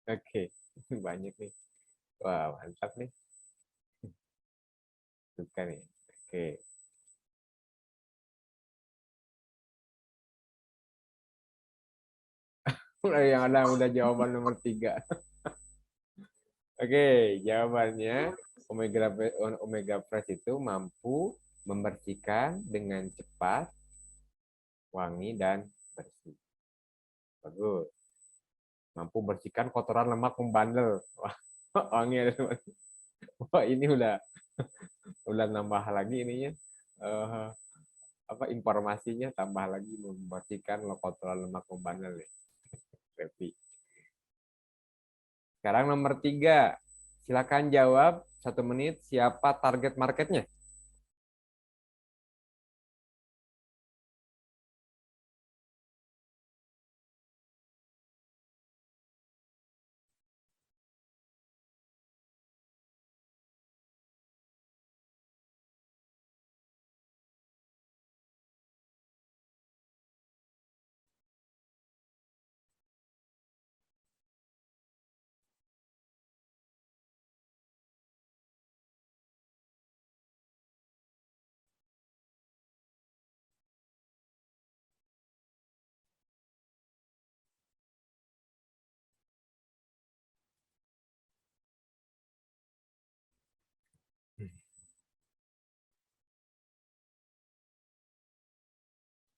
Oke, banyak nih. Wah, mantap nih. Suka nih. Oke. Yang ada udah jawaban nomor 3. Oke, jawabannya Omega Fresh itu mampu membersihkan dengan cepat wangi dan bersih. Bagus. Mampu bersihkan kotoran lemak membandel. Wah, wangi ada. Wah, ini udah nambah lagi ininya. Informasinya tambah lagi membersihkan kotoran lemak membandel nih. Revi. Sekarang nomor 3. Silakan jawab 1 menit. Siapa target marketnya?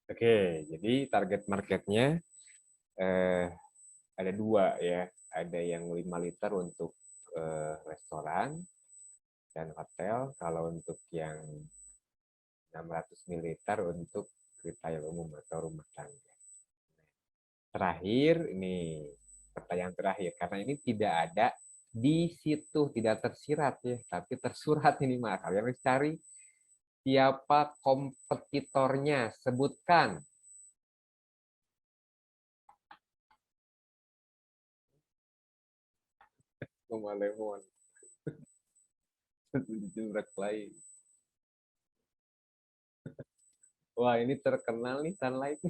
Oke, jadi target marketnya ada 2 ya. Ada yang 5 liter untuk restoran dan hotel. Kalau untuk yang 600 ml untuk retail umum atau rumah tangga. Terakhir, ini pertanyaan terakhir. Karena ini tidak ada di situ, tidak tersirat ya, tapi tersurat ini Mak. Kalian harus cari siapa kompetitornya, sebutkan. Lemon. Jurek lain. Wah, ini terkenal nih Sunlight.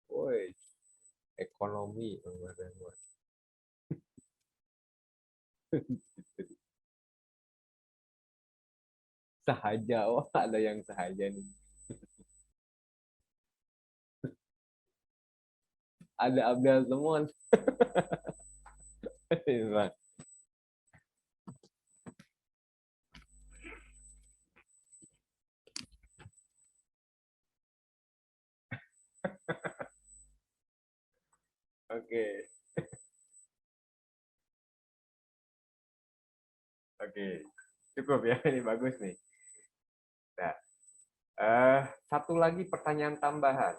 Woi, ekonomi. Sahaja, wah ada yang sahaja nih. Ada Abdel Temon. Oke. Oke. Cukup ya, ini bagus nih. Nah, satu lagi pertanyaan tambahan.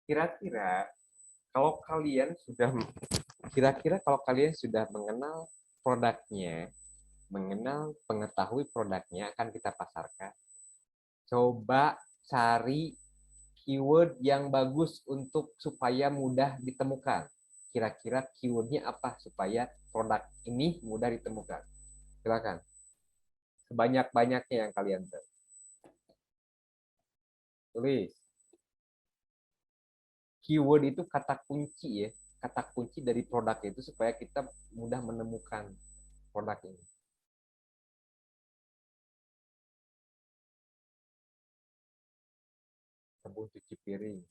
Kira-kira kalau kalian sudah mengenal produknya, mengetahui produknya akan kita pasarkan. Coba cari keyword yang bagus supaya mudah ditemukan. Kira-kira keywordnya apa supaya produk ini mudah ditemukan? Silakan. Sebanyak-banyaknya yang kalian tulis. Keyword itu kata kunci ya. Kata kunci dari produk itu supaya kita mudah menemukan produk ini. Sabun cuci piring.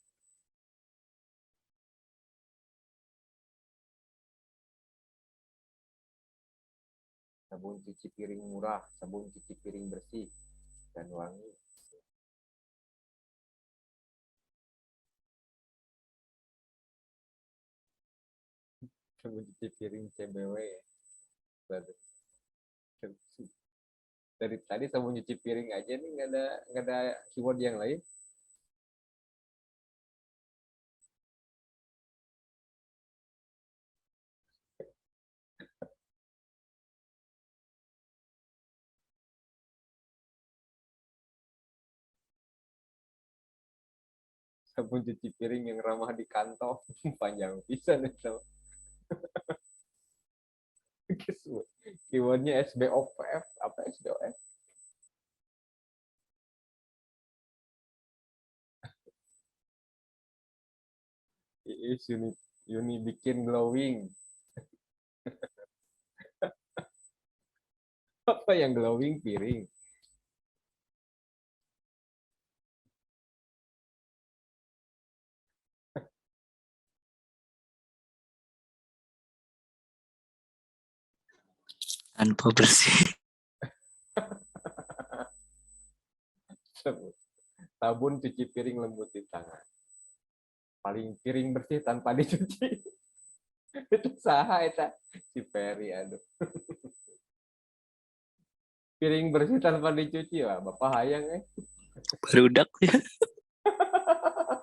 Sabun cuci piring murah, sabun cuci piring bersih dan wangi. Sabun cuci piring CBW. Dari tadi sabun cuci piring aja nih nggak ada keyword yang lain. Sabun cuci piring yang ramah di kantong. Panjang pisan itu. Keywordnya SBOF. Apa SBOF? Is uni bikin glowing. Apa yang glowing piring? Tanpa bersih. Sabun cuci piring lembut di tangan. Paling piring bersih tanpa dicuci. Itu saha eta si Ferry, aduh. Piring bersih tanpa dicuci, wah Bapak hayang Barudak ya.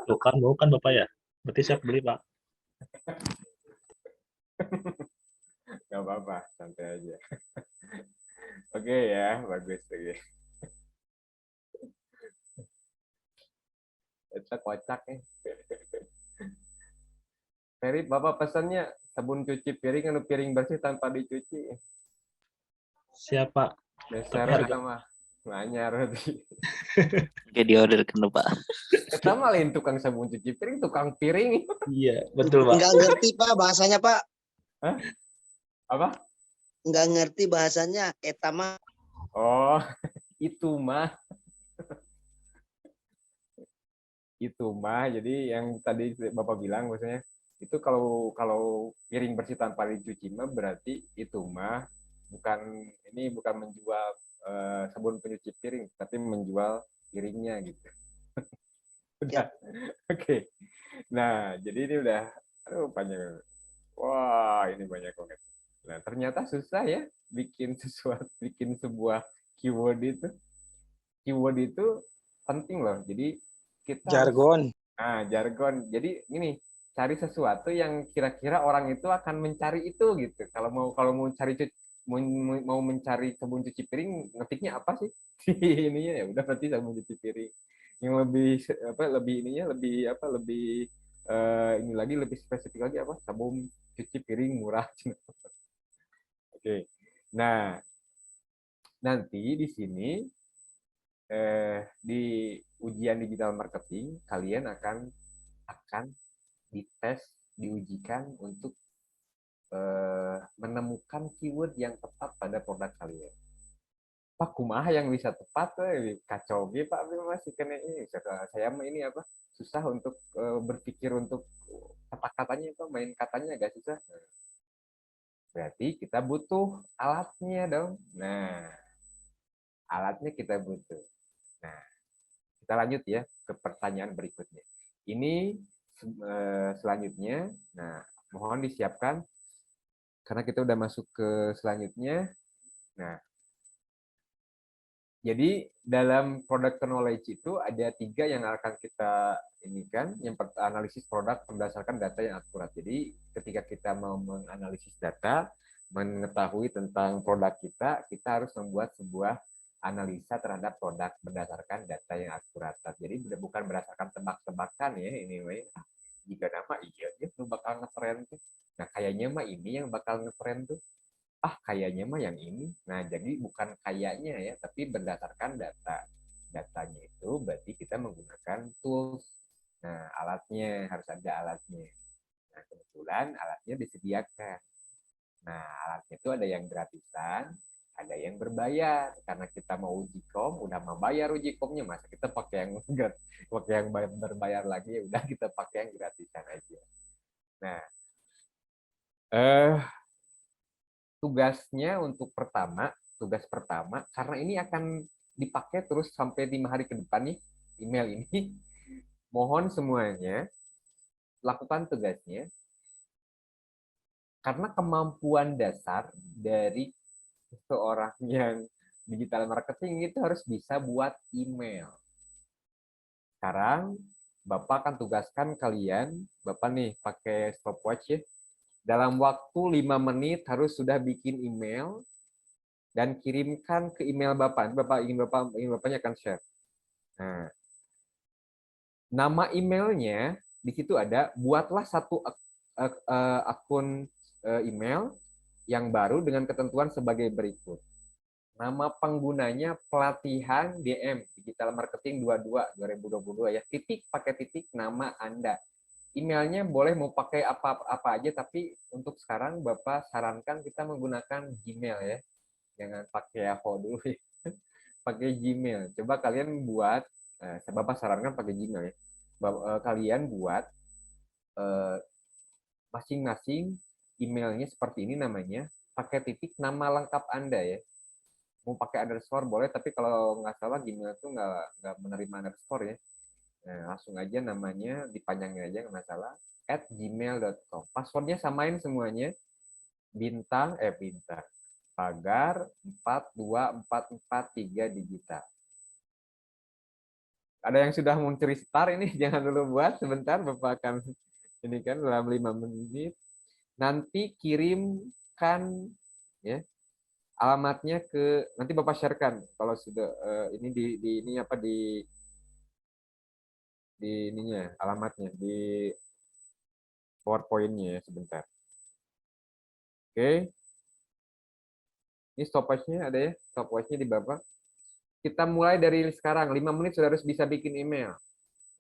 Tuh kan, mau kan Bapak ya? Berarti siap beli, Pak. Gak apa-apa, santai aja. Oke ya, bagus. Oke. Itu kocak ya. Ferry, Bapak pesannya sabun cuci piring anu piring bersih tanpa dicuci. Siap, Pak. Dasar Tapi eta mah nganyar berarti. Kayak di order kan Pak. Eta mah lain tukang sabun cuci piring, tukang piring. Iya, betul, Pak. Nggak ngerti Pak bahasanya Pak. Hah? Apa? Nggak ngerti bahasanya. Eta mah. Oh, itu mah. Itu mah. Jadi yang tadi Bapak bilang maksudnya itu kalau piring bersih tanpa dicuci mah berarti itu mah bukan menjual sabun pencuci piring, tapi menjual piringnya gitu. Udah. Oke. Nah, jadi ini udah panjang. Wah, ini banyak banget. Nah, ternyata susah ya bikin sebuah keyword itu. Keyword itu penting loh. Jadi kita Jargon. jargon. Jadi ini cari sesuatu yang kira-kira orang itu akan mencari itu gitu. Kalau mau mencari sabun cuci piring, ngetiknya apa sih? Ininya ya udah berarti sabun cuci piring. Yang lebih spesifik lagi apa? Sabun cuci piring murah. Oke. Nah, nanti di sini di ujian digital marketing kalian akan diujikan untuk menemukan keyword yang tepat pada produk kalian. Pak kumaha yang bisa tepat kacau gitu Pak, masih kena ini saya mah ini apa susah untuk berpikir untuk kata-katanya itu main katanya agak susah. Berarti kita butuh alatnya dong. Nah, alatnya kita butuh. Nah, kita lanjut ya ke pertanyaan berikutnya. Ini selanjutnya. Nah, mohon disiapkan karena kita udah masuk ke selanjutnya. Nah, jadi dalam product knowledge itu ada 3 yang akan kita inikan. Yang pertama, analisis produk berdasarkan data yang akurat. Jadi ketika kita mau menganalisis data, mengetahui tentang produk kita harus membuat sebuah analisa terhadap produk berdasarkan data yang akurat. Jadi bukan berdasarkan tebak-tebakan ya ini. Jika nama iya tuh bakal ngetrend tuh. Nah kayaknya mah ini yang bakal ngetrend tuh. Kayaknya mah yang ini. Nah jadi bukan kayaknya ya, tapi berdasarkan data. Datanya itu berarti kita menggunakan tools. Nah alatnya harus ada alatnya. Nah kebetulan alatnya disediakan. Nah alatnya itu ada yang gratisan, ada yang berbayar. Karena kita mau uji kom, udah mau bayar uji komnya, masa kita pakai yang berbayar lagi, ya udah kita pakai yang gratisan aja. Nah, tugas pertama, karena ini akan dipakai terus sampai 5 hari ke depan nih, email ini, mohon semuanya lakukan tugasnya, karena kemampuan dasar dari seorang yang digital marketing itu harus bisa buat email. Sekarang Bapak akan tugaskan kalian, Bapak nih pakai stopwatch ya, dalam waktu 5 menit harus sudah bikin email dan kirimkan ke email Bapak. Bapaknya akan share. Nah, nama emailnya di situ ada, buatlah satu akun email yang baru dengan ketentuan sebagai berikut. Nama penggunanya pelatihan DM Digital Marketing 2022 ya. Titik, pakai titik nama Anda. Emailnya boleh mau pakai apa aja, tapi untuk sekarang Bapak sarankan kita menggunakan Gmail ya. Jangan pakai Yahoo dulu ya. Pakai Gmail. Coba kalian buat, Bapak sarankan pakai Gmail ya. Kalian buat masing-masing emailnya seperti ini namanya, pakai titik nama lengkap Anda ya. Mau pakai underscore boleh, tapi kalau nggak salah Gmail tuh nggak menerima underscore ya. Nah, langsung aja namanya dipanjangin aja, nggak masalah. @gmail.com. Passwordnya samain semuanya. Bintang, pagar 42443 digital. Ada yang sudah mencuri star ini, jangan dulu buat, sebentar Bapak akan ini kan dalam 5 menit. Nanti kirimkan ya alamatnya ke, nanti Bapak sharekan kalau sudah ini di ini apa di ininya alamatnya di PowerPoint-nya ya, sebentar. Oke. Ini stopwatch-nya ada ya, stopwatch-nya di Bapak. Kita mulai dari sekarang, 5 menit sudah harus bisa bikin email.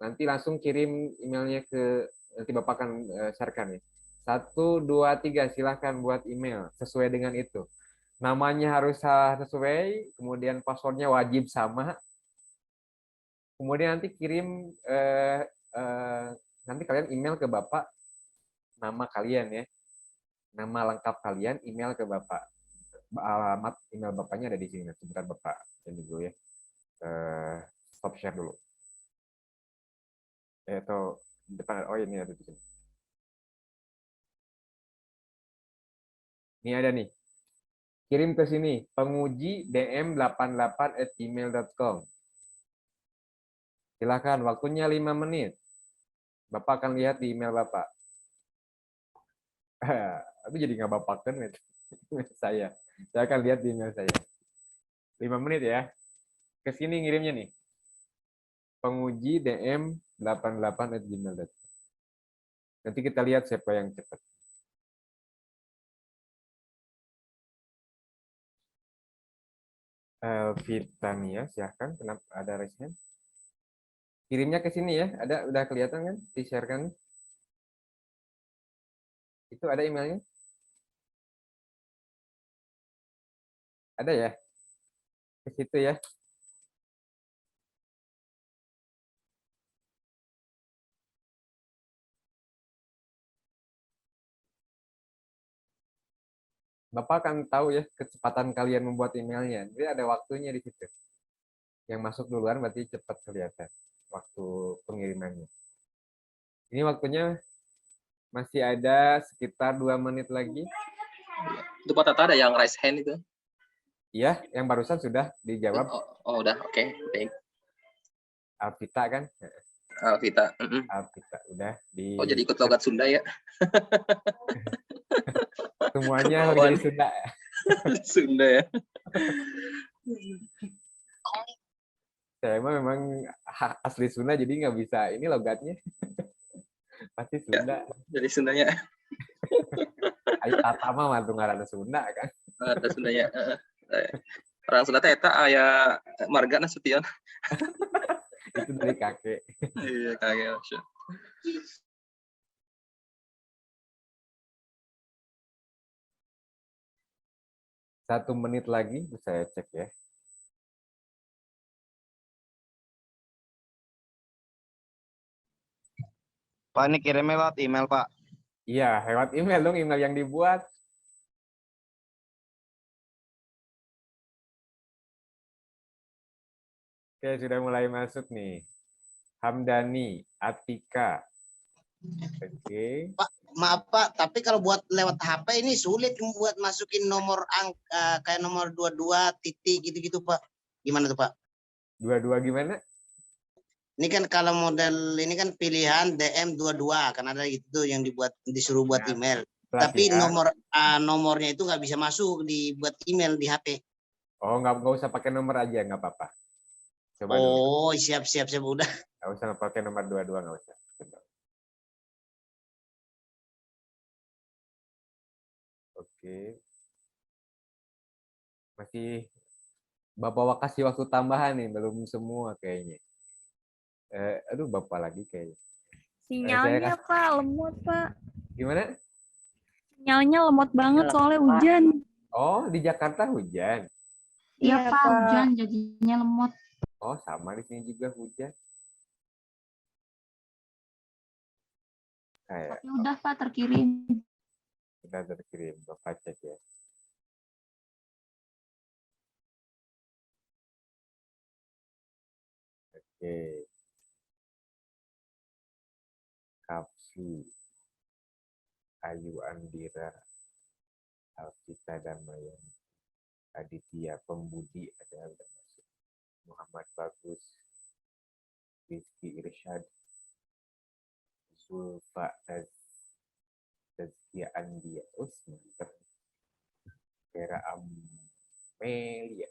Nanti langsung kirim emailnya ke, nanti Bapak akan sharekan ya. 1, 2, 3, silahkan buat email sesuai dengan itu. Namanya harus sesuai, kemudian passwordnya wajib sama. Kemudian nanti kirim, nanti kalian email ke Bapak, nama kalian ya, nama lengkap kalian, email ke Bapak. Alamat email Bapaknya ada di sini. Sebentar Bapak ini dulu ya. Stop share dulu. Atau depan, oh ini ada di sini. Ini ada nih. Kirim ke sini, penguji dm88@gmail.com. Silakan, waktunya 5 menit. Bapak akan lihat di email Bapak. Tapi jadi nggak Bapak kan saya. Saya akan lihat di email saya. 5 menit ya. Ke sini ngirimnya nih. Penguji dm88@gmail.com. Nanti kita lihat siapa yang cepat. Vitania, silahkan. Kenapa ada raise hand? Kirimnya ke sini ya. Ada, udah kelihatan kan? Di-share-kan. Itu ada emailnya? Ada ya? Ke situ ya. Bapak akan tahu ya kecepatan kalian membuat emailnya. Jadi ada waktunya di situ. Yang masuk duluan berarti cepat kelihatan waktu pengirimannya. Ini waktunya masih ada sekitar 2 menit lagi. Itu Pak Tata ada yang raise hand itu? Iya, yang barusan sudah dijawab. Oh udah, oke. Baik. Alvita kan? Vita. Alvita, udah. Oh jadi ikut logat Sunda ya? Semuanya harus jadi Sunda. Sunda ya. Saya memang asli Sunda, jadi nggak bisa ini logatnya. Pasti Sunda. Ya, jadi Sundanya. Ayo Tatama mah tuh ngaranna Sunda kan. Ada Sundanya. Orang Sunda teh eta aya Marga Nasution. Itu dari kakek. Iya, kakek. 1 menit lagi, saya cek ya. Pak, ini kirimnya lewat email, Pak. Iya, lewat email dong, email yang dibuat. Oke, sudah mulai masuk nih. Hamdani, Atika. Oke. Pak, maaf Pak, tapi kalau buat lewat HP ini sulit buat masukin nomor kayak nomor 22 titik gitu-gitu Pak. Gimana tuh Pak? 22 gimana? Ini kan kalau model ini kan pilihan DM22 kan ada gitu yang disuruh buat email. Tapi nomornya itu nggak bisa masuk dibuat email di HP. Oh, nggak usah pakai nomor aja, nggak apa-apa. Coba dulu. Siap udah. Nggak usah pakai nomor 22, nggak usah. Coba. Oke. Masih Bapak kasih waktu tambahan nih, belum semua kayaknya. Aduh, Bapak lagi kayaknya. Sinyalnya Pak, lemot Pak. Gimana? Sinyalnya lemot banget soalnya hujan. Oh, di Jakarta hujan? Iya Pak, hujan jadinya lemot. Oh, sama di sini juga hujan. Tapi udah Pak, terkirim. Sudah terkirim, Bapak cek ya. Oke. Kafi, Ayu Andira, Alvita Damayan, Aditya Pembudi ada udah masuk. Muhammad Bagus, Rizky Irsyad, Zulfa Tazkia Andia, mantap. Vera Amelia.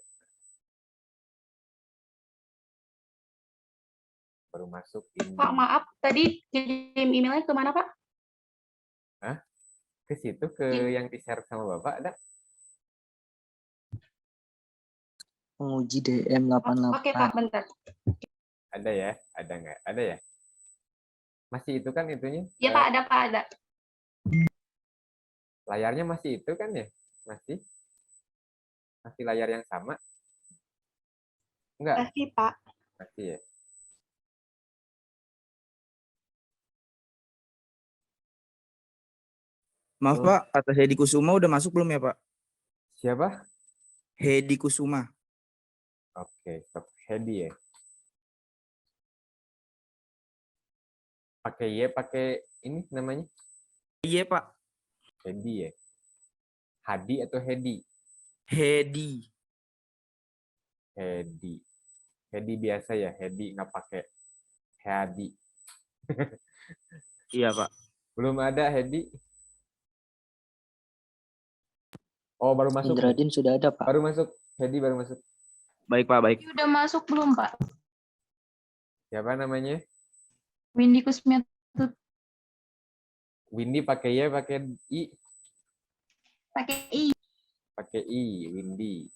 Baru masuk ini. Pak, maaf, tadi kirim emailnya kemana, Pak? Hah? Ke situ, ke yang di-share sama Bapak ada? Penguji DM 88. Oke, Pak, bentar. Ada ya? Ada nggak? Ada ya? Masih itu kan itunya? Iya, Pak, ada, Pak, ada. Layarnya masih itu kan ya? Masih? Masih layar yang sama? Enggak? Masih, Pak. Masih ya? Maaf Pak, kata Hedi Kusuma udah masuk belum ya Pak? Siapa? Hedi Kusuma. Oke, stop. Hedi ya? Pakai Y, pakai ini namanya? Iya Pak. Hedi ya? Hadi atau Hedi? Hedi. Hedi. Hedi biasa ya? Hedi nggak pakai Hadi. Iya Pak. Belum ada Hedi? Oh, baru masuk. Indradin sudah ada, Pak. Baru masuk. Hedi baru masuk. Baik Pak, baik. Udah masuk belum, Pak? Siapa namanya? Windy Kusmiatut. Windy pakai Y, pakai I? Pakai I. Pakai I, Windy.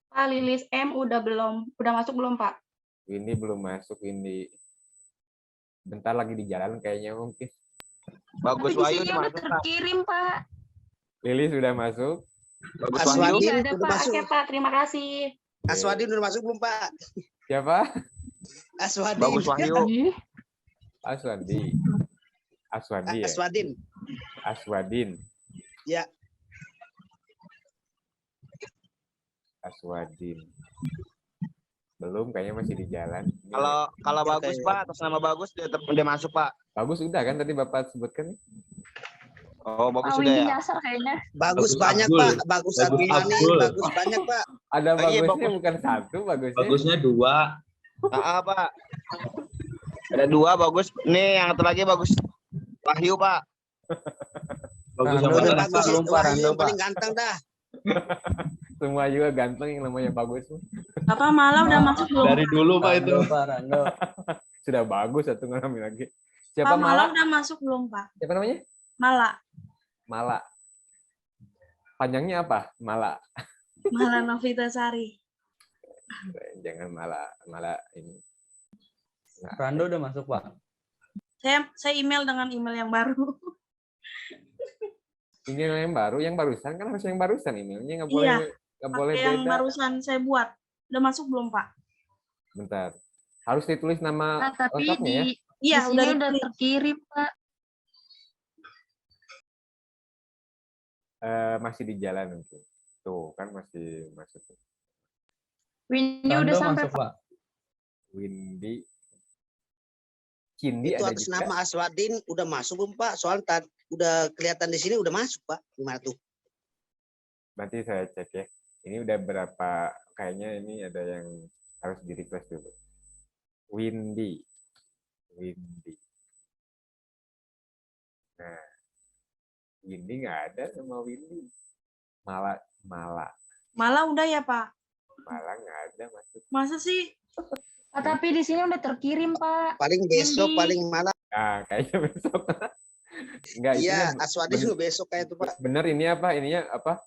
Pak, Lilis M udah belum? Udah masuk belum, Pak? Windy belum masuk, Windy. Bentar lagi di jalan kayaknya mungkin. Bagus Tapi di Wahyu sini udah udah masuk, Pak. terkirim, Pak. Lilis sudah masuk. Bagus Aswadin Wahyu. Udah ada, udah Pak. masuk. Oke, Pak. Terima kasih. Aswadin udah masuk belum Pak? Siapa? Aswadin. Bagus Wahyu. Aswadi. Aswadi ya? Aswadin. Aswadin. Ya. Aswadin. Belum, kayaknya masih di jalan. Kalau bagus Pak, atas nama bagus udah masuk Pak. Bagus udah kan tadi Bapak sebutkan? Oh, bagus Pak sudah Windy ya. nyasar kayaknya. Bagus Bagus banyak Abdul. Pak. Bagus Bagus Abimani. Abdul. Bagus banyak Pak. Ada Oh, iya, bagusnya bagus. bukan satu bagusnya. Bagusnya 2. Pak. Ada 2 bagus. Nih yang satu lagi bagus Wahyu Pak. Bagus Rando sama udah Rando. masuk Bagus belum, itu Pak, Wahyu Rando, yang Pak? paling ganteng dah. Semua juga ganteng yang namanya bagus. Bapak malah udah masuk belum? Dari dulu Pak itu. Rando. Sudah bagus satu ngambil lagi. Pak Siapa malah Mala? udah masuk belum, Pak? Siapa namanya? Mala. Mala. Panjangnya apa? Mala. Mala Novita Sari. Jangan Mala ini. Nah, Rando udah masuk Pak. Saya email dengan email yang baru. ini yang baru, yang barusan kan harus yang barusan emailnya nggak boleh Iya. nggak boleh Pakai yang beda. barusan saya buat. Udah masuk belum, Pak? Bentar. Harus ditulis nama Nah, tapi lengkapnya ya. Iya, di udah sini udah ditulis. terkirim, Pak. Masih di jalan mungkin. Tuh kan masih masuk. Windy udah sampai, Pak. Pak. Windy. Cindy Itu ada atas juga. nama Aswadin udah masuk belum Pak? Soalnya udah kelihatan di sini udah masuk Pak. Gimana tuh? Nanti saya cek ya. Ini udah berapa? Kayaknya ini ada yang harus di request dulu. Windy. Windy. Nah, Windy nggak ada sama Windy. Mala. Malah udah ya, Pak? Malah nggak ada masuk. Masa sih? Pak, tapi di sini udah terkirim, Pak. Paling besok, Windy. paling malam. Nah, kayaknya besok. Enggak, Iya, Aswadin ben- lu besok kayak itu Pak. bener ini apa? Ininya apa?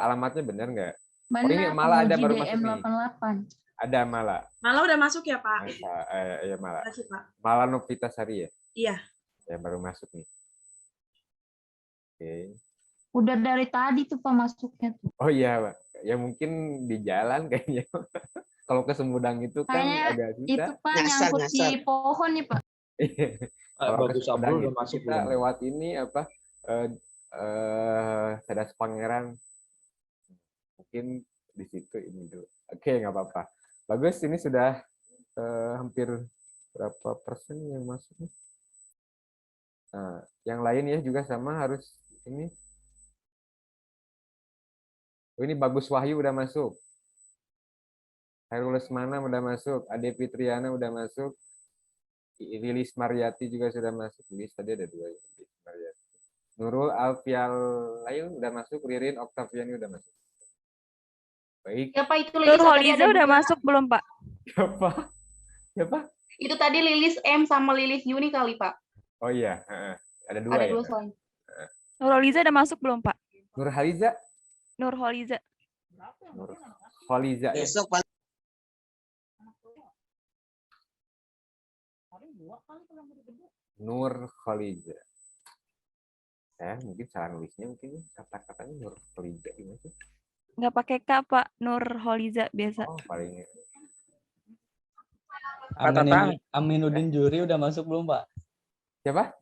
Alamatnya bener nggak? Benar, ini malah ada penguji baru DM masuk nih. 88. Ada Mala. Malah udah masuk ya, Pak? Ya Mala. Terima kasih, Pak. Mala Novita Sari ya? Iya. Yang baru masuk nih. Oke. Udah dari tadi tuh, Pak, masuknya tuh. Oh iya, Pak. Ya mungkin di jalan kayaknya. Kalau ke Sumedang itu kan Kayaknya agak itu, susah. Pak, Nyasar, nyangkut nyasar. di pohon nih, Pak. Kalau ke Bagus Sumedang Abdul udah itu masuk kita belum? lewat ini apa? Cadas Pangeran. Mungkin di situ ini dulu. Oke, nggak apa-apa. Bagus, ini sudah hampir berapa persen yang masuk nih? Nah, yang lain ya juga sama harus ini. Oh, ini Bagus Wahyu udah masuk. Hairul Lesmana udah masuk. Ade Fitriana udah masuk. Lilis Mariati juga sudah masuk. Lilis tadi ada 2 ya. Lilis Mariati. Nurul Alfialail udah masuk. Ririn Oktaviani udah masuk. Baik. Ya Pak, itu Lilis Nurholiza udah masuk belum, Pak? Siapa? Siapa? Itu tadi Lilis M sama Lilis Yuni kali, Pak. Oh iya, ada 2 Ada ya. 2 soalnya. Nurholiza udah masuk belum, Pak? Nurhaliza. Nurholiza. Nurholiza. Ya. Besok paling Nurholiza. Mungkin salah nulisnya mungkin kata-katanya Nurholiza gimana sih? Nggak pakai K, Pak. Nurholiza biasa. Oh, paling Aminuddin Juri udah masuk belum, Pak? siapa?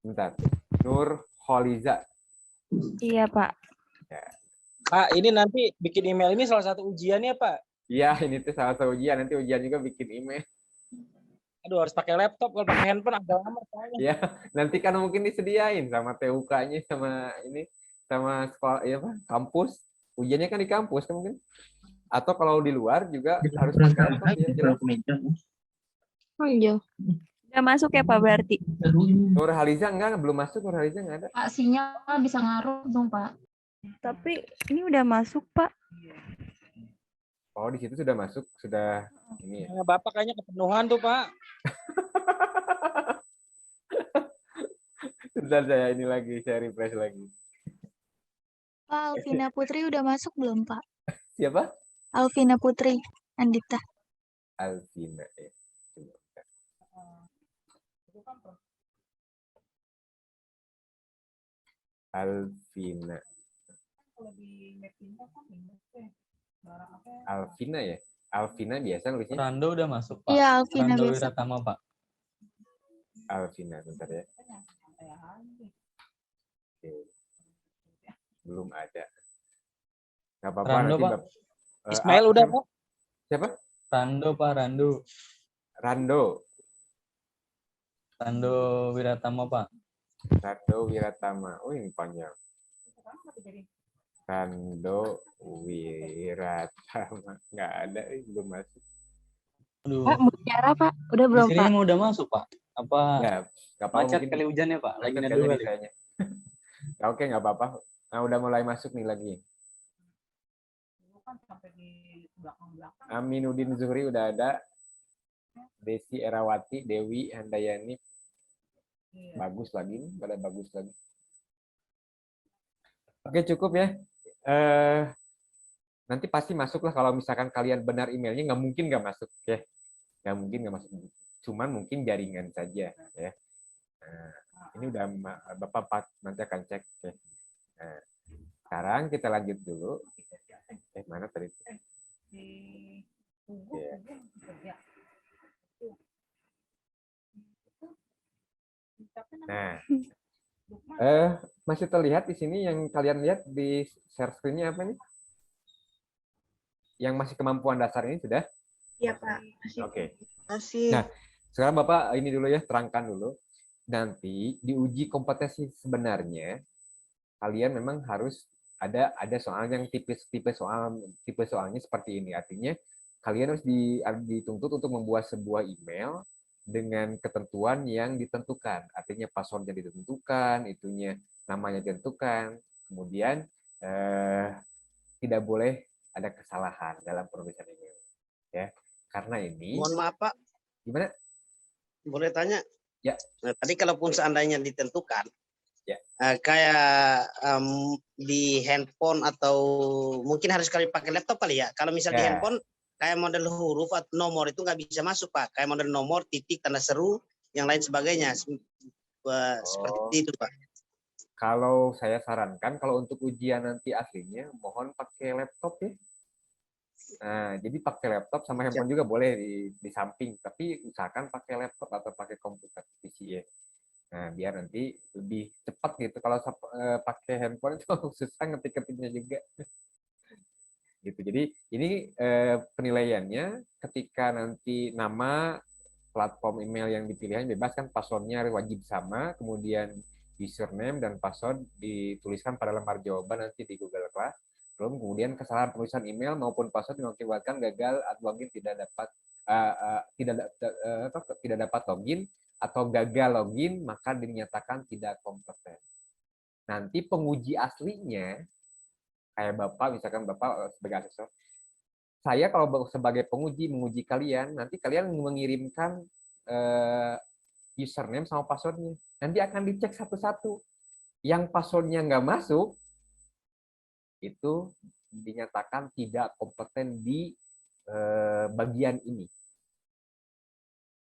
Bentar. Nurholiza. Iya, Pak. Ya. Pak, ini nanti bikin email ini salah satu ujiannya, Pak. Iya, ini tuh salah satu ujian. Nanti ujian juga bikin email. Aduh, harus pakai laptop, kalau pakai handphone agak lama soalnya. Ya, nanti kan mungkin disediain sama TUK-nya sama ini sama sekolah ya Pak, kampus. Ujiannya kan di kampus kan mungkin. Atau kalau di luar juga harus pakai laptop ya, jelas. Oh iya. Udah masuk ya, Pak, berarti? Nurhaliza enggak, belum masuk. Nurhaliza enggak ada. Pak, sinyal bisa ngaruh dong, Pak. Tapi ini udah masuk, Pak. Oh, di situ sudah masuk, sudah ini ya. Nah, Bapak kayaknya kepenuhan tuh, Pak. Bentar saya ini lagi, saya refresh lagi. Pak, Alvina Putri udah masuk belum, Pak? Siapa? Alvina Putri, Andita. Alvina ya. Alvina. Alvina ya? Alvina biasa nulisnya? Rando udah masuk, Pak. Iya, Alvina Rando biasa. Wiratama, Pak. Alvina, bentar ya. Oke. Belum ada. Nggak apa-apa Rando, nanti Pak. Ismail udah, Pak. Siapa? Rando, Pak. Rando. Rando. Rando Wiratama, Pak. Rando Wiratama. Oh, ini panjang. Rando Wiratama. Nggak ada, belum masuk. Aduh. Pak, mutiara, Pak. Udah belum, Di sini Pak? mau udah masuk, Pak. Apa Ya, nggak apa-apa. macet Mungkin kali hujannya, Pak? Lagi macet neduh kali kali. kayaknya. Ya, oke, nggak apa-apa. Nah, udah mulai masuk nih lagi. Aminuddin Zuhri udah ada. Desi Erawati, Dewi Handayani. Bagus lagi nih, pada bagus lagi. Oke, cukup ya. Nanti pasti masuk lah kalau misalkan kalian benar emailnya, nggak mungkin nggak masuk ya. Nggak mungkin nggak masuk. Cuman mungkin jaringan saja ya. Ini udah Bapak nanti akan cek ya. Nah, sekarang kita lanjut dulu. Mana tadi? Ya. Nah, masih terlihat di sini yang kalian lihat di share screen-nya apa nih? Yang masih kemampuan dasar ini sudah? Iya, Pak. Oke. Masih. Nah, sekarang Bapak ini dulu ya, terangkan dulu. Nanti diuji kompetensi sebenarnya, kalian memang harus ada soal yang tipe soalnya seperti ini. Artinya kalian harus dituntut untuk membuat sebuah email dengan ketentuan yang ditentukan. Artinya passwordnya ditentukan, itunya namanya ditentukan. Kemudian tidak boleh ada kesalahan dalam penulisan email. Ya, karena ini. Mohon maaf, Pak. Gimana? Boleh tanya? Ya. Nah, tadi kalaupun seandainya ditentukan, ya. Kayak di handphone atau mungkin harus kali pakai laptop kali ya. Kalau misal di handphone kayak model huruf atau nomor itu nggak bisa masuk, Pak. Kayak model nomor, titik, tanda seru, yang lain sebagainya. Seperti itu, Pak. Kalau saya sarankan, kalau untuk ujian nanti aslinya, mohon pakai laptop ya. Nah, jadi pakai laptop sama handphone juga boleh di samping, tapi usahakan pakai laptop atau pakai komputer PC ya. Nah, biar nanti lebih cepat gitu. Kalau pakai handphone itu susah ngetik-ngetiknya juga. Gitu. Jadi ini penilaiannya ketika nanti nama platform email yang dipilih bebas kan, passwordnya wajib sama, kemudian username dan password dituliskan pada lembar jawaban nanti di Google Classroom, kemudian kesalahan penulisan email maupun password mengakibatkan gagal atau login tidak dapat login atau gagal login, maka dinyatakan tidak kompeten. Nanti penguji aslinya kayak Bapak, misalkan Bapak sebagai asesor, saya kalau sebagai penguji menguji kalian, nanti kalian mengirimkan username sama passwordnya. Nanti akan dicek satu-satu. Yang passwordnya nggak masuk, itu dinyatakan tidak kompeten di bagian ini.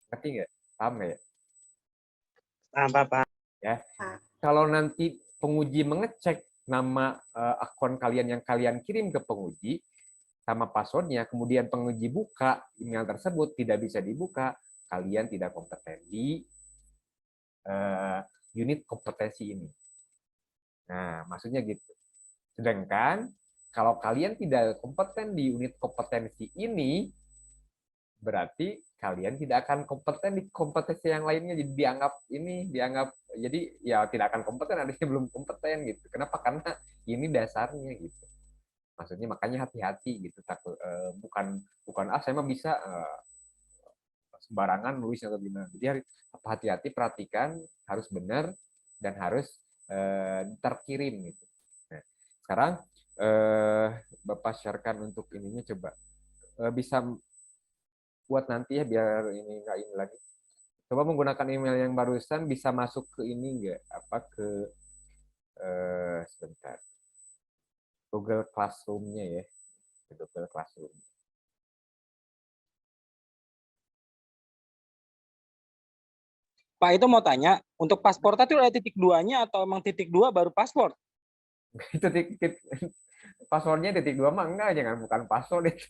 Ngerti nggak? Paham nggak ya? Paham. Ya. Kalau nanti penguji mengecek nama akun kalian yang kalian kirim ke penguji sama passwordnya, kemudian penguji buka email tersebut tidak bisa dibuka, kalian tidak kompeten di unit kompetensi ini. Nah, maksudnya gitu. Sedangkan kalau kalian tidak kompeten di unit kompetensi ini, berarti kalian tidak akan kompeten di kompetensi yang lainnya, jadi dianggap jadi ya tidak akan kompeten, artinya belum kompeten gitu. Kenapa? Karena ini dasarnya gitu. Maksudnya makanya hati-hati gitu, takut bukan saya mah bisa sembarangan nulis atau gimana. Jadi hati-hati, perhatikan, harus benar dan harus terkirim gitu. Nah, sekarang Bapak sharekan untuk ininya, coba bisa buat nanti ya, biar ini nggak ini lagi. Coba menggunakan email yang barusan bisa masuk ke ini nggak, ke sebentar, Google Classroom-nya ya, Google Classroom. Pak, itu mau tanya, untuk paspor itu ada titik 2-nya atau emang titik 2 baru paspor? Itu passwordnya titik 2 mah enggak, jangan, bukan password itu.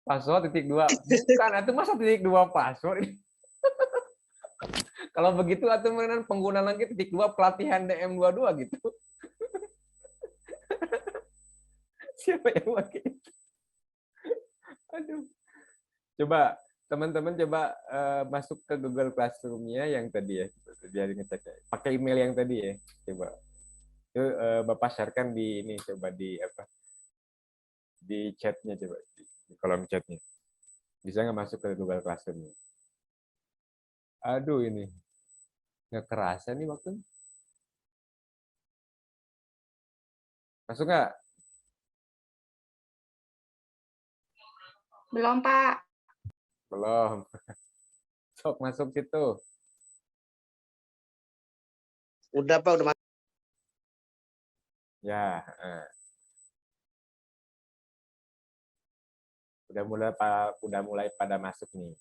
Password titik 2 bukan, itu masa titik 2 password. Kalau begitu atau pengguna lagi titik 2 pelatihan DM22 gitu. Siapa yang pakai itu? Aduh. Coba teman-teman masuk ke Google Classroom-nya yang tadi ya, biar ngecek pakai email yang tadi ya. Coba itu Bapak sharekan di ini, coba di di chatnya, coba di kolom chatnya. Bisa nggak masuk ke Google Classroom-nya? Aduh, ini nggak kerasa nih waktu. Masuk nggak? Belum, Pak. Belum. Sok masuk situ. Udah, Pak, udah masuk. Ya. Udah mulai pada masuk nih.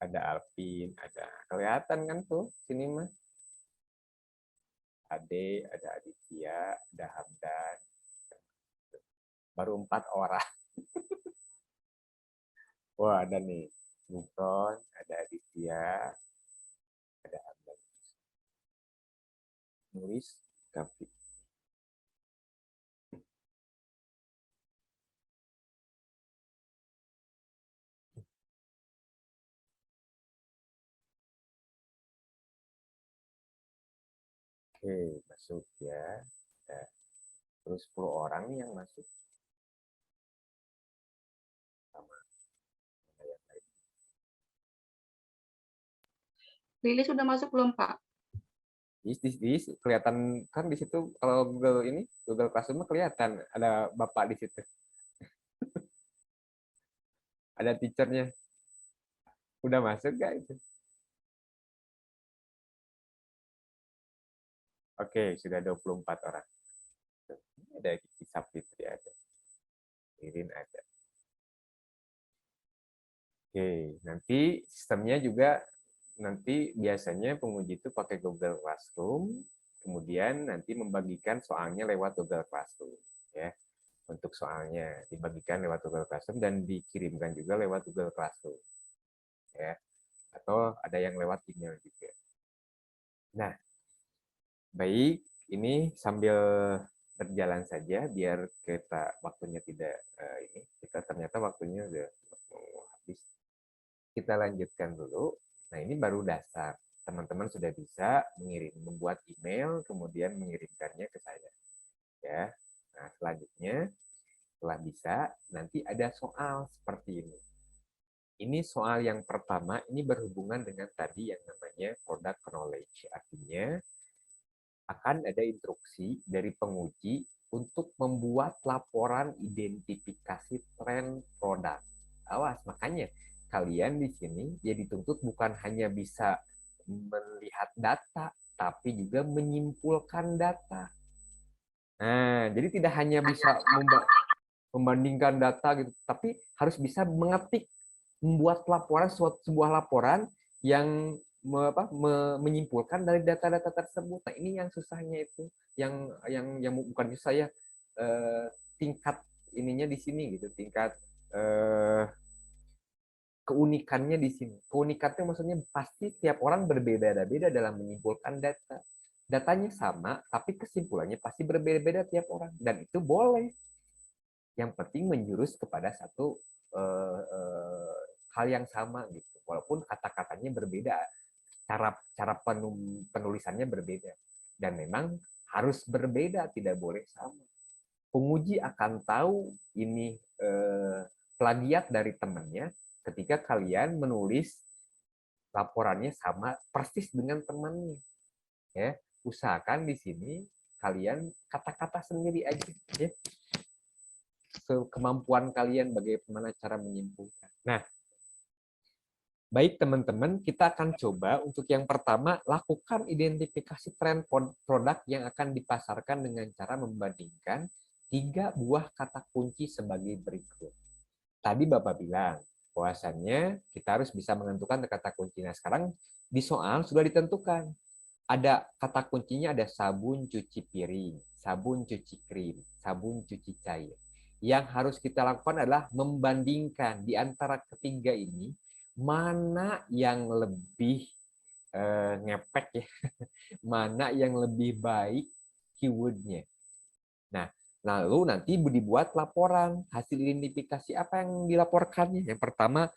Ada Alvin, ada kelihatan kan tuh sini mah. Ade, ada Aditya, ada Hamdan. Baru 4 orang. Wah, ada nih Gufron, ada Aditya, ada Hamdan, Nulis, Kafi. Oke, masuk ya. Nah, terus 10 orang nih yang masuk. Sama yang lain. Lili sudah masuk belum, Pak? Kelihatan kan di situ, kalau Google Classroom kelihatan ada Bapak di situ. Ada teachernya. Udah masuk nggak itu? Oke, sudah 24 orang. Ada Kisah Fitri, ada Irin, ada. Oke, nanti sistemnya juga nanti biasanya penguji itu pakai Google Classroom, kemudian nanti membagikan soalnya lewat Google Classroom, ya. Untuk soalnya dibagikan lewat Google Classroom dan dikirimkan juga lewat Google Classroom, ya. Atau ada yang lewat email juga. Nah, baik, ini sambil berjalan saja biar kita waktunya tidak ini kita ternyata waktunya udah mau habis. Kita lanjutkan dulu. Nah, ini baru dasar. Teman-teman sudah bisa membuat email kemudian mengirimkannya ke saya. Ya. Nah, selanjutnya setelah bisa nanti ada soal seperti ini. Ini soal yang pertama, ini berhubungan dengan tadi yang namanya product knowledge. Artinya akan ada instruksi dari penguji untuk membuat laporan identifikasi tren produk. Awas, makanya kalian di sini ya dituntut bukan hanya bisa melihat data, tapi juga menyimpulkan data. Nah, jadi tidak hanya bisa membandingkan data gitu, tapi harus bisa membuat laporan, sebuah laporan yang menyimpulkan dari data-data tersebut. Nah, ini yang susahnya itu, yang bukan saya tingkat ininya di sini gitu, tingkat keunikannya di sini. Keunikannya maksudnya pasti tiap orang berbeda-beda dalam menyimpulkan data. Datanya sama, tapi kesimpulannya pasti berbeda-beda tiap orang, dan itu boleh. Yang penting menjurus kepada satu hal yang sama gitu, walaupun kata-katanya berbeda, cara penulisannya berbeda, dan memang harus berbeda, tidak boleh sama. Penguji akan tahu ini plagiat dari temannya ketika kalian menulis laporannya sama persis dengan temannya. Ya, usahakan di sini kalian kata-kata sendiri aja, ya. Kemampuan kalian bagaimana cara menyimpulkan. Nah, baik teman-teman, kita akan coba untuk yang pertama lakukan identifikasi tren produk yang akan dipasarkan dengan cara membandingkan 3 buah kata kunci sebagai berikut. Tadi Bapak bilang bahwasannya kita harus bisa menentukan kata kuncinya. Sekarang di soal sudah ditentukan. Ada kata kuncinya, ada sabun cuci piring, sabun cuci krim, sabun cuci cair. Yang harus kita lakukan adalah membandingkan di antara ketiga ini mana yang lebih ngepek ya, mana yang lebih baik keywordnya. Nah, lalu nanti dibuat laporan hasil identifikasi apa yang dilaporkannya. Yang pertama,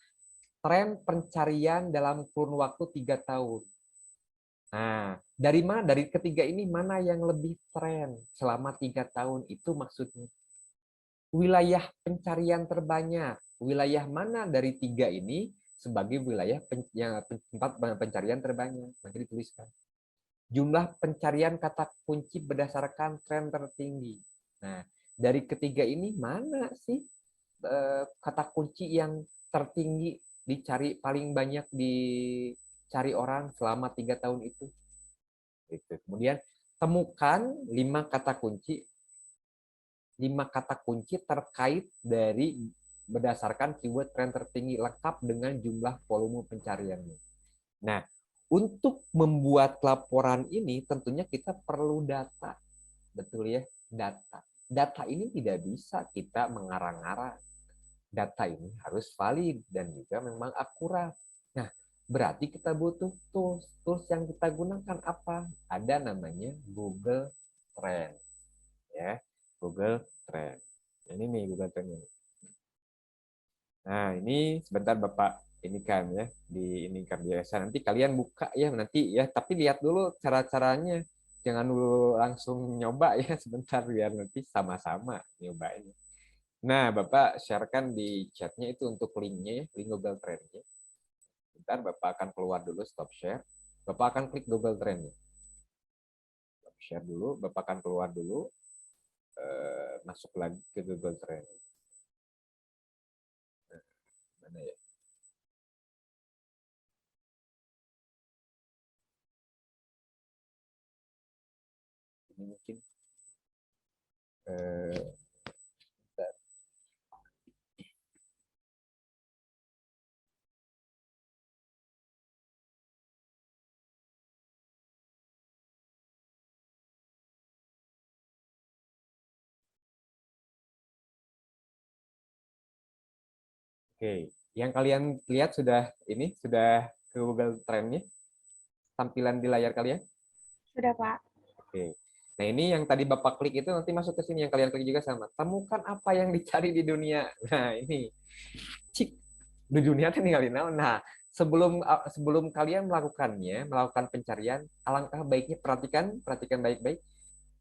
tren pencarian dalam kurun waktu 3 tahun. Nah, dari mana? Dari ketiga ini mana yang lebih tren selama 3 tahun itu maksudnya. Wilayah pencarian terbanyak. Wilayah mana dari 3 ini sebagai wilayah tempat pencarian terbanyak? Nanti dituliskan. Jumlah pencarian kata kunci berdasarkan tren tertinggi. Nah, dari ketiga ini mana sih kata kunci yang tertinggi dicari, paling banyak dicari orang selama 3 tahun itu? Kemudian temukan 5 kata kunci. 5 kata kunci terkait dari berdasarkan keyword tren tertinggi lengkap dengan jumlah volume pencariannya. Nah, untuk membuat laporan ini tentunya kita perlu data. Betul ya, data. Data ini tidak bisa kita mengarang-arang. Data ini harus valid dan juga memang akurat. Nah, berarti kita butuh tools. Tools yang kita gunakan apa? Ada namanya Google Trends. Ya. Google Trend. Ini nih Google Trend ini. Nah, ini sebentar Bapak ini kan ya, di ini kan biasa. Nanti kalian buka ya nanti ya, tapi lihat dulu cara-caranya. Jangan dulu langsung nyoba ya, sebentar biar nanti sama-sama nyobain. Nah, Bapak sharekan di chatnya itu untuk linknya ya, link Google Trend-nya. Bentar Bapak akan keluar dulu, stop share. Bapak akan klik Google Trend-nya. Stop share dulu, Bapak akan keluar dulu. Masuk lagi ke Google Trend. Nah, mana ya? Ini mungkin bentar. Oke, yang kalian lihat sudah ke Google Trend-nya? Tampilan di layar kalian? Sudah, Pak. Oke. Nah, ini yang tadi Bapak klik itu nanti masuk ke sini, yang kalian klik juga sama. Temukan apa yang dicari di dunia. Nah, ini. Cik, di dunia tuh ninggalin naon. Nah, sebelum kalian melakukan pencarian, alangkah baiknya perhatikan baik-baik.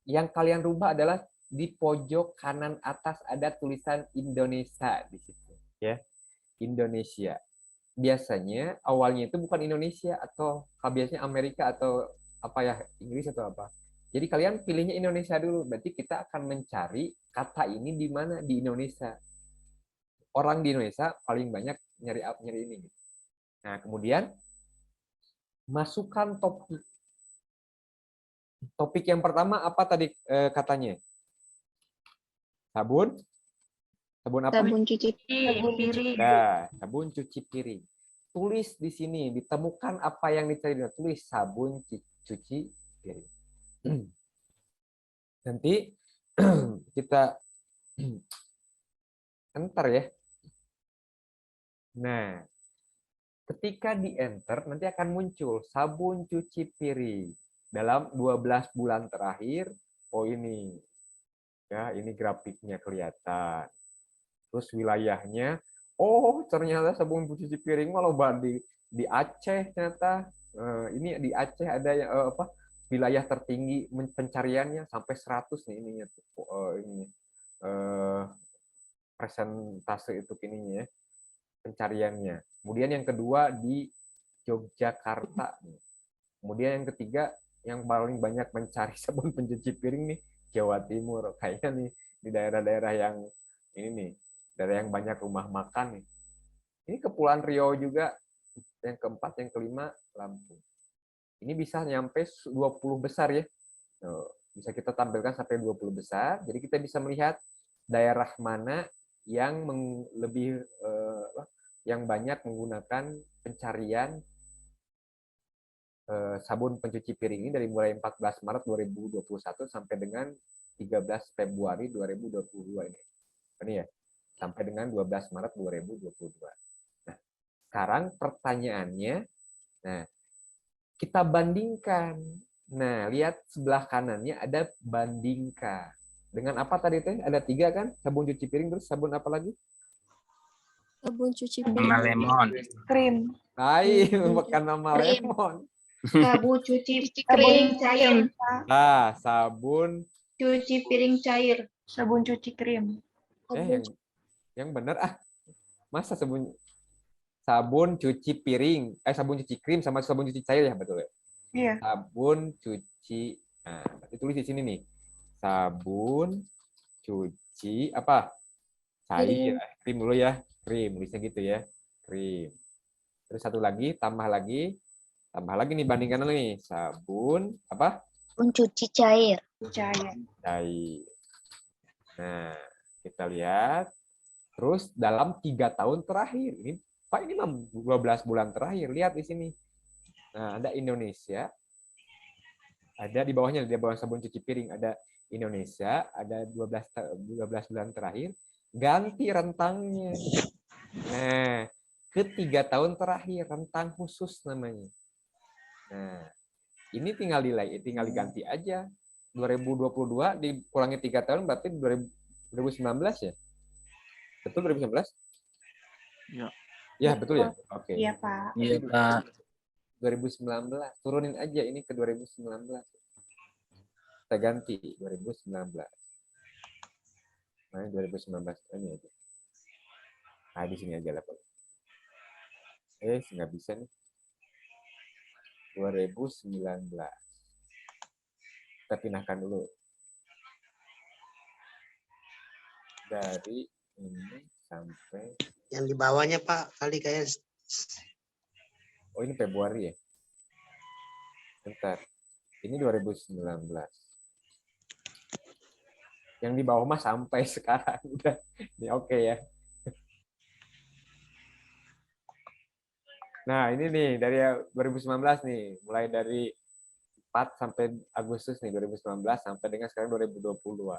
Yang kalian rubah adalah di pojok kanan atas ada tulisan Indonesia di situ, ya. Indonesia. Biasanya awalnya itu bukan Indonesia atau biasanya Amerika atau apa ya, Inggris atau apa. Jadi kalian pilihnya Indonesia dulu. Berarti kita akan mencari kata ini di mana, di Indonesia. Orang di Indonesia paling banyak nyari ini. Nah, kemudian masukkan topik. Topik yang pertama apa tadi katanya? Sabun? Sabun apa? Sabun cuci piring. Nah, sabun cuci piring. Tulis di sini, ditemukan apa yang dicari. Tulis sabun cuci piring. Nanti kita enter ya. Nah, ketika di enter nanti akan muncul sabun cuci piring dalam 12 bulan terakhir. Oh ini. Ya, ini grafiknya kelihatan. Terus wilayahnya, oh ternyata sabun cuci piring malah di Aceh ternyata. Ini di Aceh ada wilayah tertinggi pencariannya sampai 100 nih ininya persentase itu ininya ya, pencariannya. Kemudian yang kedua di Yogyakarta. Kemudian yang ketiga yang paling banyak mencari sabun pencuci piring nih Jawa Timur. Kayaknya nih di daerah-daerah yang ini nih, daerah yang banyak rumah makan nih. Ini Kepulauan Riau juga. Yang keempat, yang kelima Lampung. Ini bisa nyampe 20 besar ya. Bisa kita tampilkan sampai 20 besar. Jadi kita bisa melihat daerah mana yang yang banyak menggunakan pencarian sabun pencuci piring ini dari mulai 14 Maret 2021 sampai dengan 13 Februari 2022 ini. Ini ya, sampai dengan 12 Maret 2022. Nah, sekarang pertanyaannya, nah, kita bandingkan. Nah, lihat sebelah kanannya ada bandingkan. Dengan apa tadi teh? Ada 3 kan? Sabun cuci piring, terus sabun apa lagi? Sabun cuci Nama piring. lemon. Krim. Lain, bukan nama lemon. Sabun cuci piring cair. Nah, sabun Cuci piring cair. Sabun cuci krim. Yang benar Masa sabun cuci piring, sabun cuci krim sama sabun cuci cair ya, betul ya? Iya. Sabun cuci, nah, ditulis di sini nih. Sabun cuci apa? Cair, krim dulu ya. Krim, tulisnya gitu ya. Krim. Terus satu lagi, tambah lagi nih, bandingkan nih. Sabun apa? Sabun cuci cair. Cair. Nah, kita lihat. Terus dalam 3 tahun terakhir, ini Pak, ini 12 bulan terakhir. Lihat di sini. Nah, ada Indonesia. Ada di bawahnya, di bawah sabun cuci piring ada Indonesia, ada 12 bulan terakhir. Ganti rentangnya. Nah, ke 3 tahun terakhir, rentang khusus namanya. Nah, ini tinggal diganti aja. 2022 dikurangi 3 tahun berarti 2019 ya? Betul 2019? Ya. Ya, betul ya? Oke. Iya, Pak. Iya, Pak. 2019. Turunin aja ini ke 2019. Kita ganti 2019. Nah, 2019 ini aja. Nah, di sini aja lah, Pak. Nggak bisa nih. 2019. Kita pindahkan dulu. Dari ini sampai Yang di bawahnya Pak, kali kayak. Oh, ini Februari ya? Bentar. Ini 2019. Yang di bawah mah sampai sekarang udah. Ini oke ya. Nah, ini nih dari 2019 nih, mulai dari 4 sampai Agustus nih 2019 sampai dengan sekarang 2022.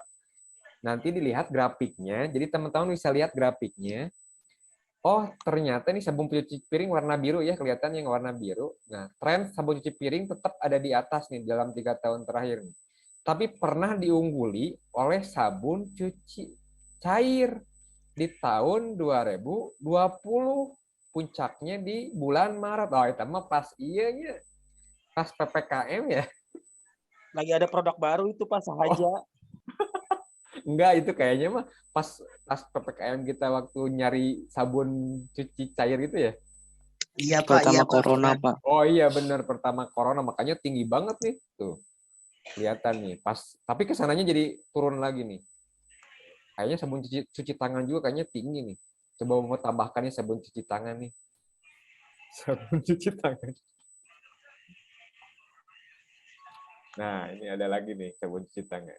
Nanti dilihat grafiknya. Jadi teman-teman bisa lihat grafiknya. Oh, ternyata ini sabun cuci piring warna biru ya, kelihatan yang warna biru. Nah, tren sabun cuci piring tetap ada di atas nih dalam 3 tahun terakhir nih. tapi pernah diungguli oleh sabun cuci cair di tahun 2020. Puncaknya di bulan Maret. Oh, itu mah pas nya pas PPKM ya. Lagi ada produk baru itu Pak sahaja. Enggak, itu kayaknya mah pas PPKM kita waktu nyari sabun cuci cair itu ya. Iya Pak, Pertama iya Pak. corona, Pak. Oh iya benar, pertama corona, makanya tinggi banget nih tuh. Kelihatan nih. Pas tapi kesananya jadi turun lagi nih. Kayaknya sabun cuci tangan juga kayaknya tinggi nih. Coba mau tambahkan nih sabun cuci tangan nih. Sabun cuci tangan. Nah, ini ada lagi nih sabun cuci tangan.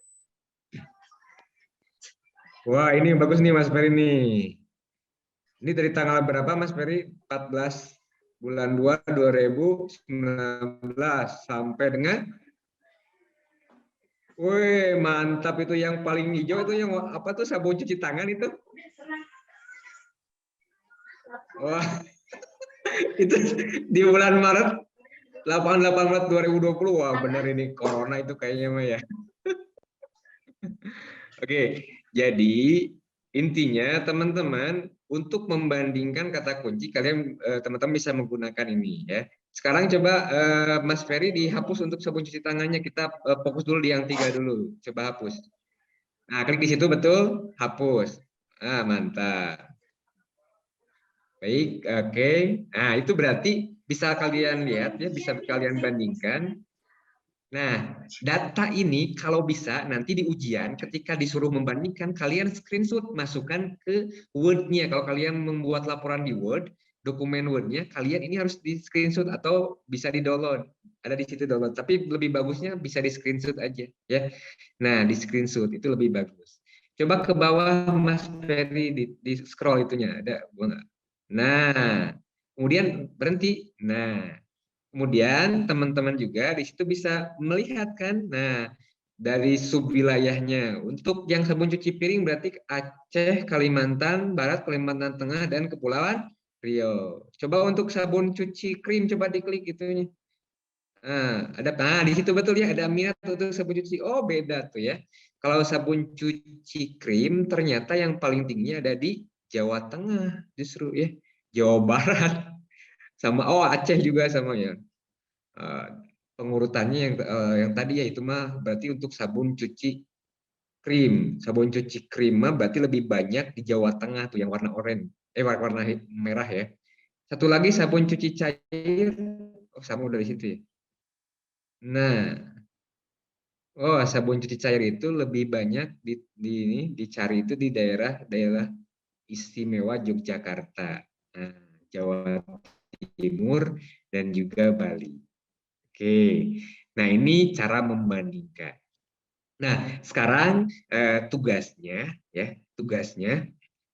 Wah, ini bagus nih Mas Ferry nih. Ini dari tanggal berapa Mas Ferry? 14 bulan 2 2019 sampai dengan wih, mantap itu yang paling hijau itu yang apa tuh sabun cuci tangan itu? Wah. Itu di bulan Maret 8 2020. Wah, benar ini corona itu kayaknya mah ya. Oke, jadi intinya teman-teman untuk membandingkan kata kunci kalian teman-teman bisa menggunakan ini ya. Sekarang coba Mas Ferry dihapus untuk sabun cuci tangannya. Kita fokus dulu di yang 3 dulu. Coba hapus. Nah, klik di situ betul, hapus. Ah, mantap. Baik, oke. Nah, itu berarti bisa kalian lihat ya, bisa kalian bandingkan. Nah, data ini kalau bisa nanti di ujian ketika disuruh membandingkan, kalian screenshot masukkan ke Word-nya. Kalau kalian membuat laporan di Word, dokumen Word-nya, kalian ini harus di screenshot atau bisa di-download. Ada di situ download, tapi lebih bagusnya bisa di screenshot aja ya. Nah, di screenshot itu lebih bagus. Coba ke bawah Mas Ferry di scroll itunya, ada enggak? Nah, kemudian berhenti. Nah, kemudian teman-teman juga di situ bisa melihat kan. Nah, dari subwilayahnya. Untuk yang sabun cuci piring berarti Aceh, Kalimantan Barat, Kalimantan Tengah, dan Kepulauan Riau. Coba untuk sabun cuci krim coba diklik itunya. Nah, di situ betul ya ada minat untuk sabun cuci. Oh, beda tuh ya. Kalau sabun cuci krim ternyata yang paling tinggi ada di Jawa Tengah justru ya. Jawa Barat sama Aceh juga sama ya. Pengurutannya yang tadi ya itu mah berarti untuk sabun cuci krim. Sabun cuci krim mah berarti lebih banyak di Jawa Tengah tuh yang warna oranye, warna merah ya. Satu lagi sabun cuci cair, sama dari situ ya. Nah, sabun cuci cair itu lebih banyak dicari itu di daerah istimewa Yogyakarta, Jawa Timur, dan juga Bali. Oke, nah ini cara membandingkan. Nah, sekarang tugasnya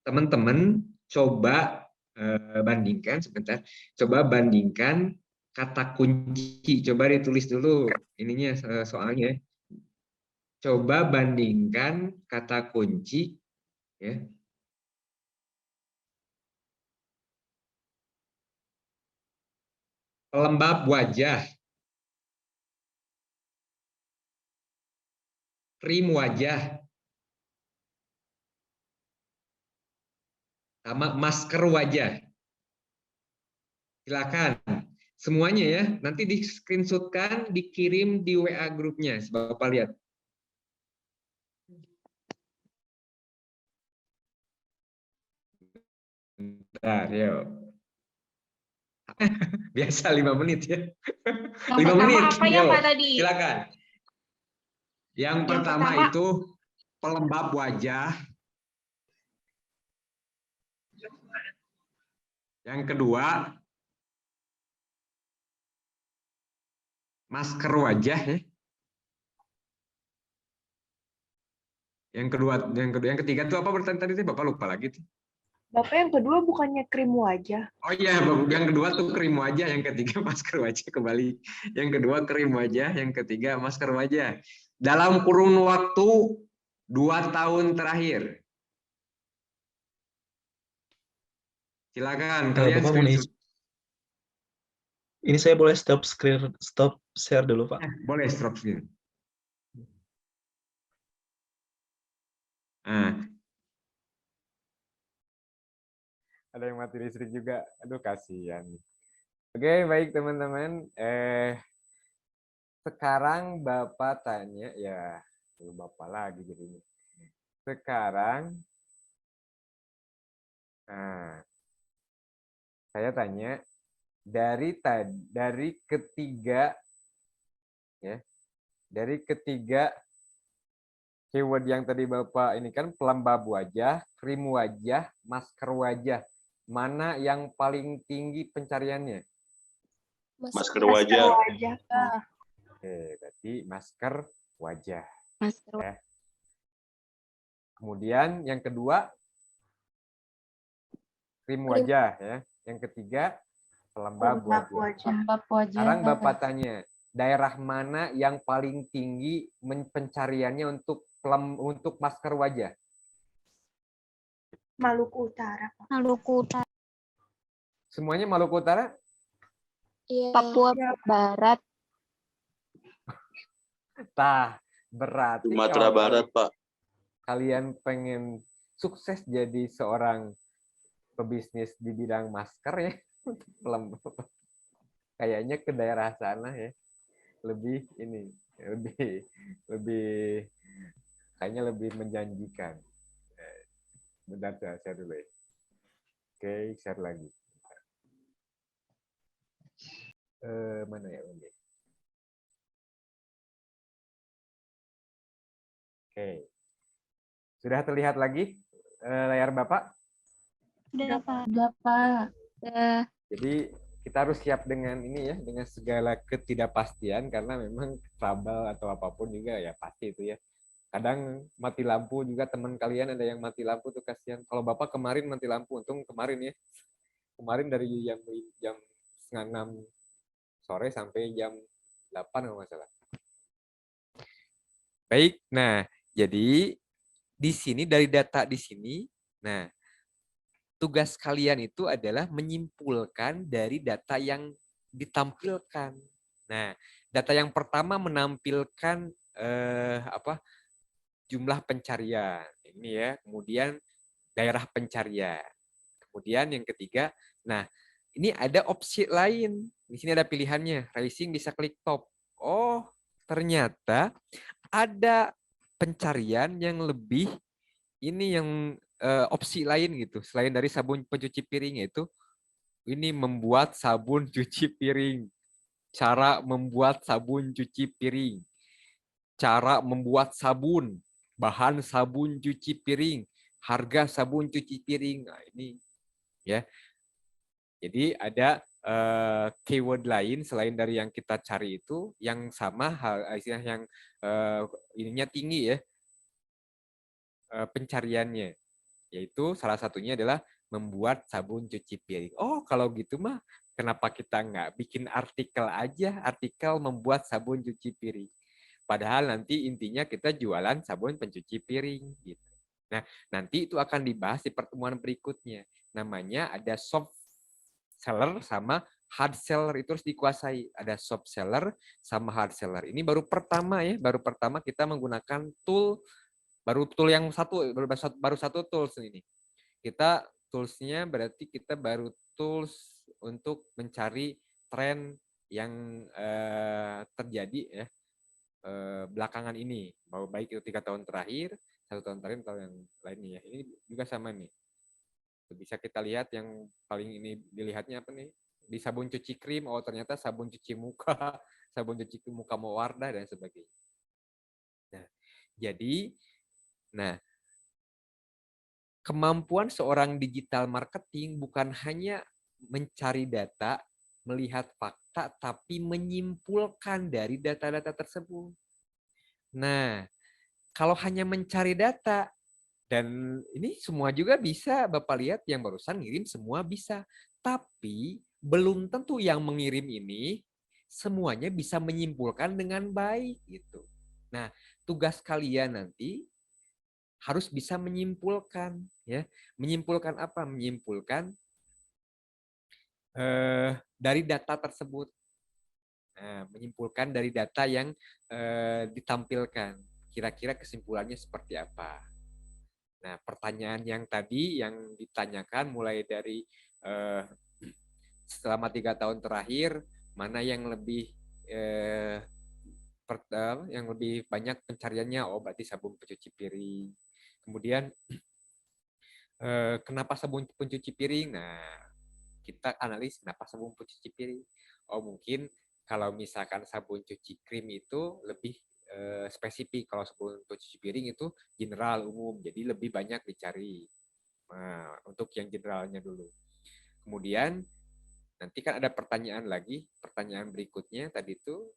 teman-teman coba bandingkan sebentar. Coba bandingkan kata kunci. Coba ditulis dulu ininya soalnya. Coba bandingkan kata kunci ya. Pelembab wajah, krim wajah, sama masker wajah. Silakan semuanya ya, nanti di screenshotkan, dikirim di WA grupnya. Bapak lihat. Bentar, yuk. Biasa 5 menit ya. 5 menit. Apa ya Pak tadi? Silakan. Yang pertama itu pelembab wajah. Yang kedua masker wajah ya. Yang ketiga itu apa berarti tadi Bapak lupa lagi tuh. Bapak yang kedua bukannya krim wajah. Oh iya, yang kedua tuh krim wajah, yang ketiga masker wajah kembali. Yang kedua krim wajah, yang ketiga masker wajah. Dalam kurun waktu 2 tahun terakhir. Silakan kalian screenshot. Ini saya boleh stop share dulu, Pak? Boleh stop screen. Ah. Ada yang mati listrik juga. Aduh, kasihan. Oke, baik teman-teman. Sekarang Bapak tanya, ya, Bapak lagi jadinya. Sekarang, nah, saya tanya dari ketiga, ya, dari ketiga keyword yang tadi Bapak ini kan pelembab wajah, krim wajah, masker wajah. Mana yang paling tinggi pencariannya? Masker wajah. Oke, berarti masker wajah. Masker Ya. Kemudian yang kedua, krim wajah. Ya. Yang ketiga, pelembab wajah. Pelembab wajah. Sekarang Bapak tanya, daerah mana yang paling tinggi pencariannya untuk masker wajah? Maluku Utara, Pak. Maluku Utara. Semuanya Maluku Utara? Iya. Papua Barat. Tah, berarti Sumatera Barat, Pak. kalian pengen sukses jadi seorang pebisnis di bidang masker ya, kayaknya ke daerah sana ya, lebih kayaknya lebih menjanjikan. Bentar, saya share dulu ya. Oke, share lagi. Mana ya? Oke. Sudah terlihat lagi layar Bapak? Udah, Pak. Udah, Pak. Jadi kita harus siap dengan ini ya, dengan segala ketidakpastian karena memang trouble atau apapun juga ya pasti itu ya. Kadang mati lampu juga, teman kalian ada yang mati lampu tuh kasihan. Kalau Bapak kemarin mati lampu, untung kemarin ya. Kemarin dari jam 5:30 sore sampai jam 8 kalau nggak salah. Baik, nah jadi di sini dari data di sini, nah tugas kalian itu adalah menyimpulkan dari data yang ditampilkan. Nah, data yang pertama menampilkan jumlah pencarian. Ini ya, kemudian daerah pencarian. Kemudian yang ketiga, nah ini ada opsi lain. Di sini ada pilihannya, racing bisa klik top. Oh, ternyata ada pencarian yang lebih ini yang opsi lain gitu. Selain dari sabun pencuci piring yaitu ini membuat sabun cuci piring. Cara membuat sabun cuci piring. Cara membuat sabun, bahan sabun cuci piring, harga sabun cuci piring. Nah, ini ya. Jadi ada keyword lain selain dari yang kita cari itu yang sama istilah yang ininya tinggi ya. Pencariannya, yaitu salah satunya adalah membuat sabun cuci piring. Oh, kalau gitu mah kenapa kita nggak bikin artikel aja, artikel membuat sabun cuci piring. Padahal nanti intinya kita jualan sabun pencuci piring gitu. Nah, nanti itu akan dibahas di pertemuan berikutnya. Namanya ada soft seller sama hard seller, itu harus dikuasai. Ada soft seller sama hard seller. Ini baru pertama ya, baru pertama kita menggunakan tool, baru tool yang baru satu tools ini. Kita toolsnya berarti kita baru tools untuk mencari tren yang terjadi ya belakangan ini, baik itu 3 tahun terakhir, 1 tahun terakhir atau yang lainnya. Ini juga sama nih. Bisa kita lihat yang paling ini dilihatnya apa nih? Di sabun cuci krim, oh ternyata sabun cuci muka, sabun cuci muka Mawardah dan sebagainya. Nah, jadi kemampuan seorang digital marketing bukan hanya mencari data, melihat fakta, tapi menyimpulkan dari data-data tersebut. Nah, kalau hanya mencari data, dan ini semua juga bisa, Bapak lihat yang barusan ngirim semua bisa. Tapi belum tentu yang mengirim ini semuanya bisa menyimpulkan dengan baik gitu. Nah, tugas kalian nanti harus bisa menyimpulkan ya. Menyimpulkan apa? Menyimpulkan dari data tersebut. Nah, menyimpulkan dari data yang ditampilkan. Kira-kira kesimpulannya seperti apa? Nah, pertanyaan yang tadi yang ditanyakan mulai dari selama 3 tahun terakhir, mana yang lebih yang lebih banyak pencariannya? Oh, berarti sabun pencuci piring. Kemudian kenapa sabun pencuci piring? Nah, kita analis kenapa sabun pencuci piring. Oh, mungkin kalau misalkan sabun cuci krim itu lebih spesifik. Kalau sabun pencuci piring itu general umum, jadi lebih banyak dicari. Nah, untuk yang generalnya dulu. Kemudian nanti kan ada pertanyaan lagi, pertanyaan berikutnya tadi itu,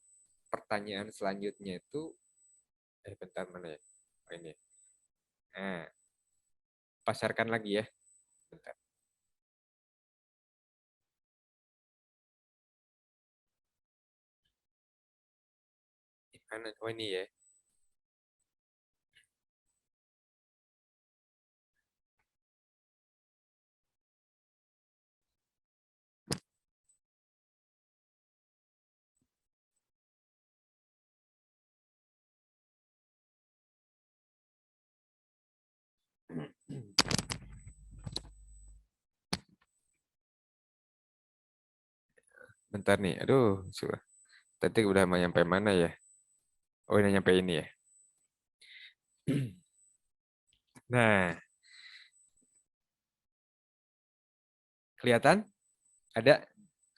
pertanyaan selanjutnya itu, bentar mana ya? Oh, ini. Nah, pasarkan lagi ya. Bentar. Oh ini ya. Bentar nih, aduh, tadi udah mau nyampe mana ya? Oh, ini nyampe ini ya. Nah, kelihatan? Ada?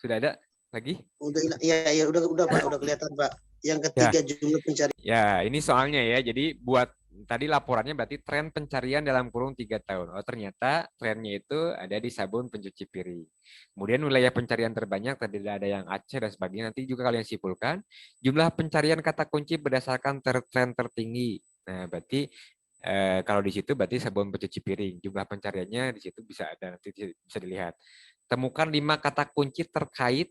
Sudah ada lagi? Udah, ya, udah Pak, udah kelihatan Pak. Yang ketiga jumlah pencarian. Ya, ini soalnya ya. Jadi buat tadi laporannya berarti tren pencarian dalam kurun 3 tahun. Oh, ternyata trennya itu ada di sabun pencuci piring. Kemudian wilayah pencarian terbanyak tadi ada yang Aceh dan sebagainya. Nanti juga kalian simpulkan jumlah pencarian kata kunci berdasarkan tren tertinggi. Nah, berarti kalau di situ berarti sabun pencuci piring. Jumlah pencariannya di situ bisa ada, nanti bisa dilihat. Temukan 5 kata kunci terkait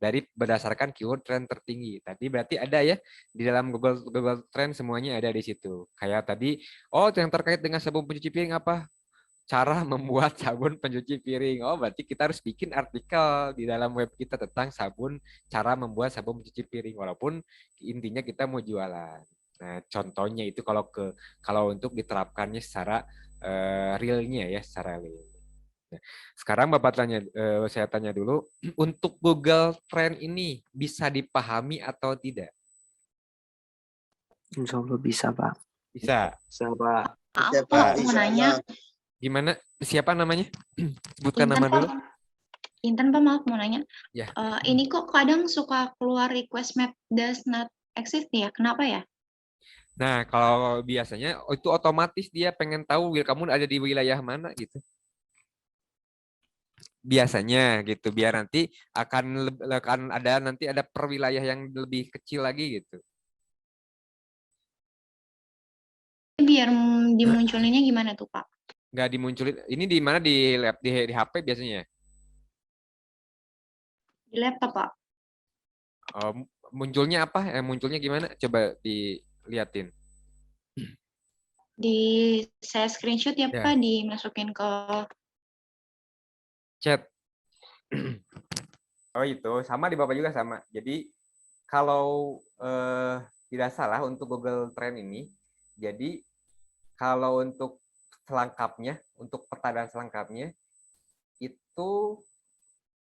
dari berdasarkan keyword tren tertinggi. Tadi berarti ada ya di dalam Google Trend semuanya ada di situ. Kayak tadi, oh yang terkait dengan sabun pencuci piring apa? Cara membuat sabun pencuci piring. Oh, berarti kita harus bikin artikel di dalam web kita tentang cara membuat sabun pencuci piring walaupun intinya kita mau jualan. Nah, contohnya itu kalau untuk diterapkannya secara realnya ya, secara real. Sekarang saya tanya dulu, untuk Google Trend ini bisa dipahami atau tidak? Insya Allah bisa, Pak. Bisa. Bisa, Pak. Maaf, mau nanya. Gimana? Siapa namanya? Sebutkan nama dulu. Intan, Pak, maaf mau nanya. Ya. Ini kok kadang suka keluar request map does not exist ya? Kenapa ya? Nah, kalau biasanya itu otomatis dia pengen tahu kamu ada di wilayah mana gitu. Biasanya gitu, biar nanti akan ada per wilayah yang lebih kecil lagi gitu. Biar dimunculinnya gimana tuh, Pak? Nggak dimunculin. Ini di mana, di HP biasanya? Di laptop, Pak. Munculnya apa? Munculnya gimana? Coba dilihatin. Saya screenshot ya, Pak, dimasukin ke chat. Oh itu sama di Bapak juga sama. Jadi kalau tidak salah untuk Google Trend ini, jadi kalau untuk selengkapnya, untuk peta dan selengkapnya itu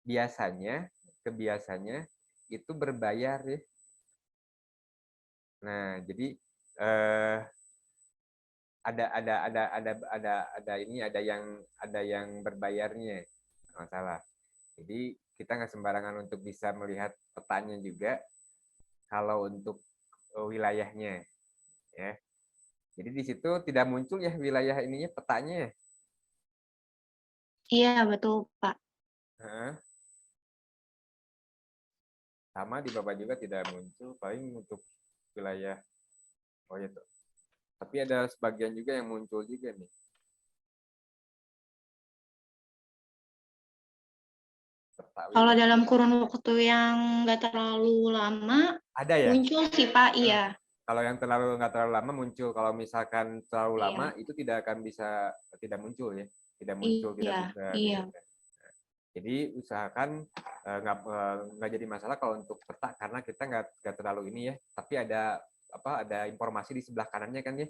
kebiasaannya itu berbayar ya. Nah, jadi ada yang berbayarnya, masalah. Jadi kita nggak sembarangan untuk bisa melihat petanya juga kalau untuk wilayahnya, ya. Jadi di situ tidak muncul ya wilayah ininya, petanya. Iya betul Pak. Sama di Bapak juga tidak muncul, paling untuk wilayah. Oh ya, tapi ada sebagian juga yang muncul juga nih. Kalau dalam kurun waktu yang nggak terlalu lama, ada ya? Muncul sih Pak, iya. Kalau yang nggak terlalu lama muncul, kalau misalkan terlalu lama itu tidak muncul ya, tidak muncul, tidak bisa. Iya. Jadi usahakan nggak jadi masalah kalau untuk peta, karena kita nggak terlalu ini ya, tapi ada informasi di sebelah kanannya kan ya.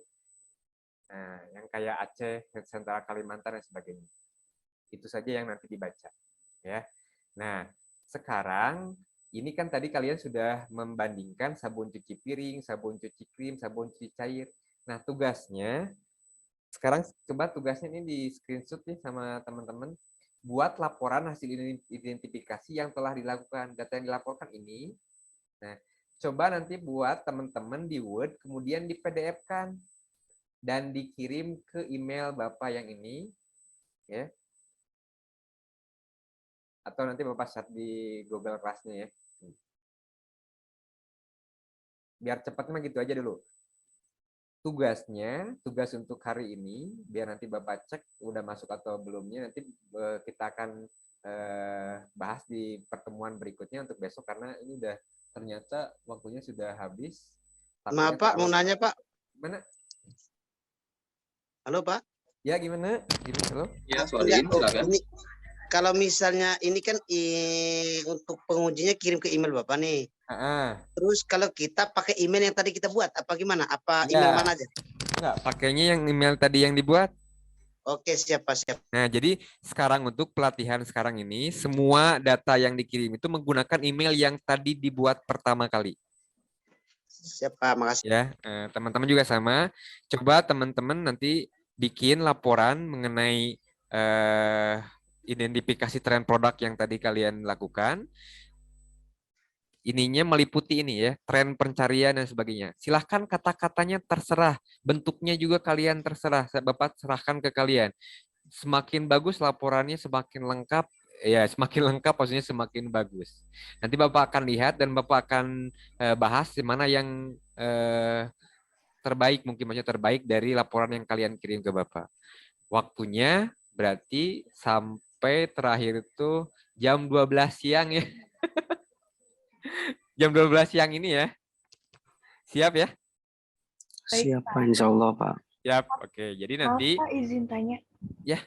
Nah, yang kayak Aceh, Sentral Kalimantan dan sebagainya. Itu saja yang nanti dibaca, ya. Nah, sekarang ini kan tadi kalian sudah membandingkan sabun cuci piring, sabun cuci krim, sabun cuci cair. Nah, tugasnya sekarang coba tugasnya ini di screenshot nih sama teman-teman. Buat laporan hasil identifikasi yang telah dilakukan. Data yang dilaporkan ini. Nah, coba nanti buat teman-teman di Word, kemudian di PDF-kan dan dikirim ke email Bapak yang ini, ya. Atau nanti Bapak chat di Google Class-nya ya. Biar cepat mah gitu aja dulu. Tugasnya, tugas untuk hari ini, biar nanti Bapak cek udah masuk atau belumnya, nanti kita akan bahas di pertemuan berikutnya untuk besok, karena ini udah ternyata waktunya sudah habis. Maaf Pak, mau nanya Pak. Gimana? Halo Pak. Ya gimana? Halo? Ya, soalin silakan. Ini, kalau misalnya ini kan untuk pengujinya kirim ke email Bapak nih. Terus kalau kita pakai email yang tadi kita buat, apa gimana? Apa email mana aja? Enggak, pakainya yang email tadi yang dibuat. Oke, siap. Nah, jadi sekarang untuk pelatihan sekarang ini, semua data yang dikirim itu menggunakan email yang tadi dibuat pertama kali. Siap Pak, makasih. Ya, teman-teman juga sama. Coba teman-teman nanti bikin laporan mengenai identifikasi tren produk yang tadi kalian lakukan. Ininya meliputi ini ya, tren pencarian dan sebagainya. Silahkan kata-katanya terserah, bentuknya juga kalian terserah. Bapak serahkan ke kalian. Semakin bagus laporannya, semakin lengkap. Ya, semakin lengkap maksudnya semakin bagus. Nanti Bapak akan lihat dan Bapak akan bahas di mana yang terbaik, mungkin maksudnya terbaik dari laporan yang kalian kirim ke Bapak. Waktunya berarti sampai terakhir itu jam 12 siang ya. Jam 12 siang ini ya. Siap ya? Siap Pak, insya Allah Pak. Siap, oke. Jadi nanti. Maaf Pak, izin tanya. Ya.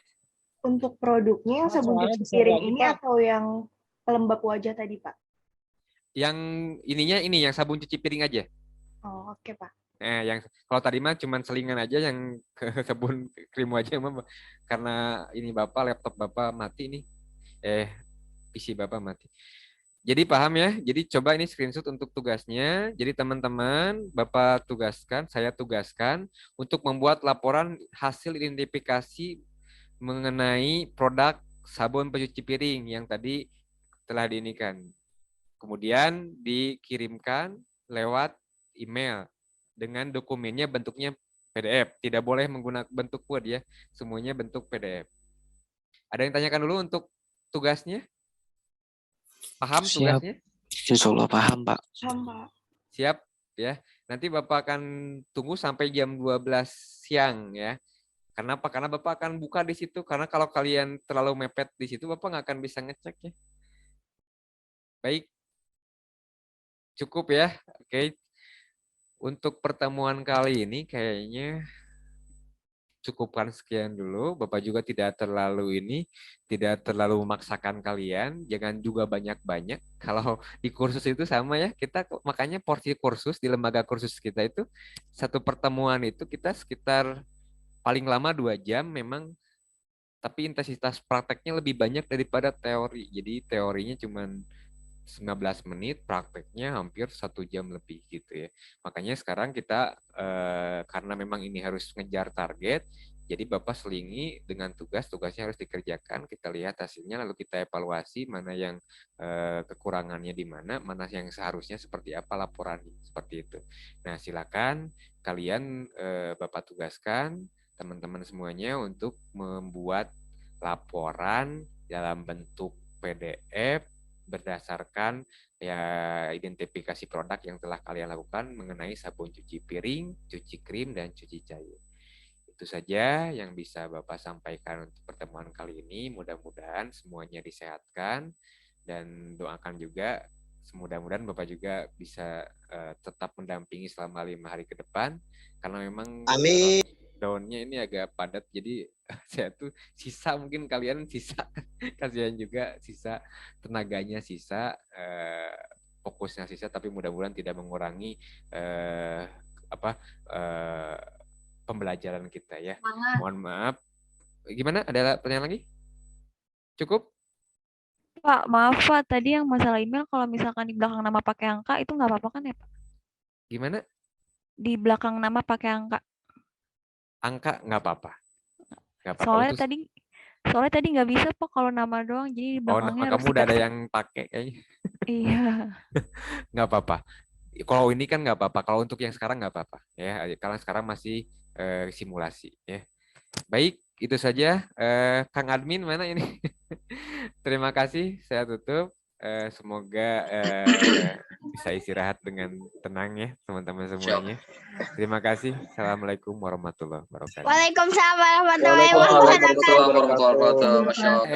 Untuk produknya yang sabun cuci piring ini atau yang pelembab wajah tadi Pak? Yang ininya ini, yang sabun cuci piring aja. Oh, oke Pak. Yang kalau tadi mah cuman selingan aja, yang sabun krim wajah mah karena ini Bapak, laptop Bapak mati nih. PC Bapak mati. Jadi paham ya? Jadi coba ini screenshot untuk tugasnya. Jadi teman-teman, Bapak tugaskan, saya tugaskan untuk membuat laporan hasil identifikasi mengenai produk sabun pencuci piring yang tadi telah diinikan. Kemudian dikirimkan lewat email dengan dokumennya bentuknya PDF. Tidak boleh menggunakan bentuk Word ya. Semuanya bentuk PDF. Ada yang tanyakan dulu untuk tugasnya? Paham tugasnya? Insya Allah paham Pak. Paham Pak. Siap ya. Nanti Bapak akan tunggu sampai jam 12 siang ya. Karena apa? Karena Bapak akan buka di situ. Karena kalau kalian terlalu mepet di situ, Bapak nggak akan bisa ngecek ya. Baik. Cukup ya. Oke. Untuk pertemuan kali ini kayaknya cukupkan sekian dulu. Bapak juga tidak terlalu memaksakan kalian. Jangan juga banyak-banyak. Kalau di kursus itu sama ya, kita makanya porsi kursus di lembaga kursus kita itu satu pertemuan itu kita sekitar paling lama 2 jam memang, tapi intensitas prakteknya lebih banyak daripada teori. Jadi teorinya cuma 19 menit, prakteknya hampir 1 jam lebih gitu ya. Makanya sekarang kita karena memang ini harus ngejar target, jadi Bapak selingi dengan tugasnya harus dikerjakan, kita lihat hasilnya lalu kita evaluasi mana yang kekurangannya di mana yang seharusnya seperti apa laporannya, seperti itu. Nah, silakan kalian Bapak tugaskan teman-teman semuanya untuk membuat laporan dalam bentuk PDF berdasarkan ya identifikasi produk yang telah kalian lakukan mengenai sabun cuci piring, cuci krim, dan cuci cair. Itu saja yang bisa Bapak sampaikan untuk pertemuan kali ini. Mudah-mudahan semuanya disehatkan dan doakan juga mudah-mudahan Bapak juga bisa tetap mendampingi selama 5 hari ke depan, karena memang amin. Daunnya ini agak padat, jadi saya tuh sisa, mungkin kalian sisa kasihan juga, sisa tenaganya, sisa fokusnya sisa, tapi mudah-mudahan tidak mengurangi pembelajaran kita ya. Mohon maaf. Gimana? Ada pertanyaan lagi? Cukup? Pak, maaf Pak, tadi yang masalah email kalau misalkan di belakang nama pakai angka itu nggak apa-apa kan ya Pak? Gimana? Di belakang nama pakai angka. Angka nggak apa-apa. Nggak apa-apa. Soalnya tadi nggak bisa Pak kalau nama doang, jadi di Oh, belakangnya nama harus kamu udah ada dikasih. yang pakai kayaknya. Iya. Nggak apa-apa. Kalau ini kan nggak apa-apa. Kalau untuk yang sekarang nggak apa-apa. Ya, kalau sekarang masih simulasi. Ya. Baik, itu saja. Kang Admin mana ini? Terima kasih. Saya tutup. Semoga bisa istirahat dengan tenang ya teman-teman semuanya. Terima kasih. Assalamualaikum warahmatullahi wabarakatuh. Waalaikumsalam warahmatullahi Waalaikumsalam wabarakatuh. warahmatullahi wabarakatuh. Masya Allah.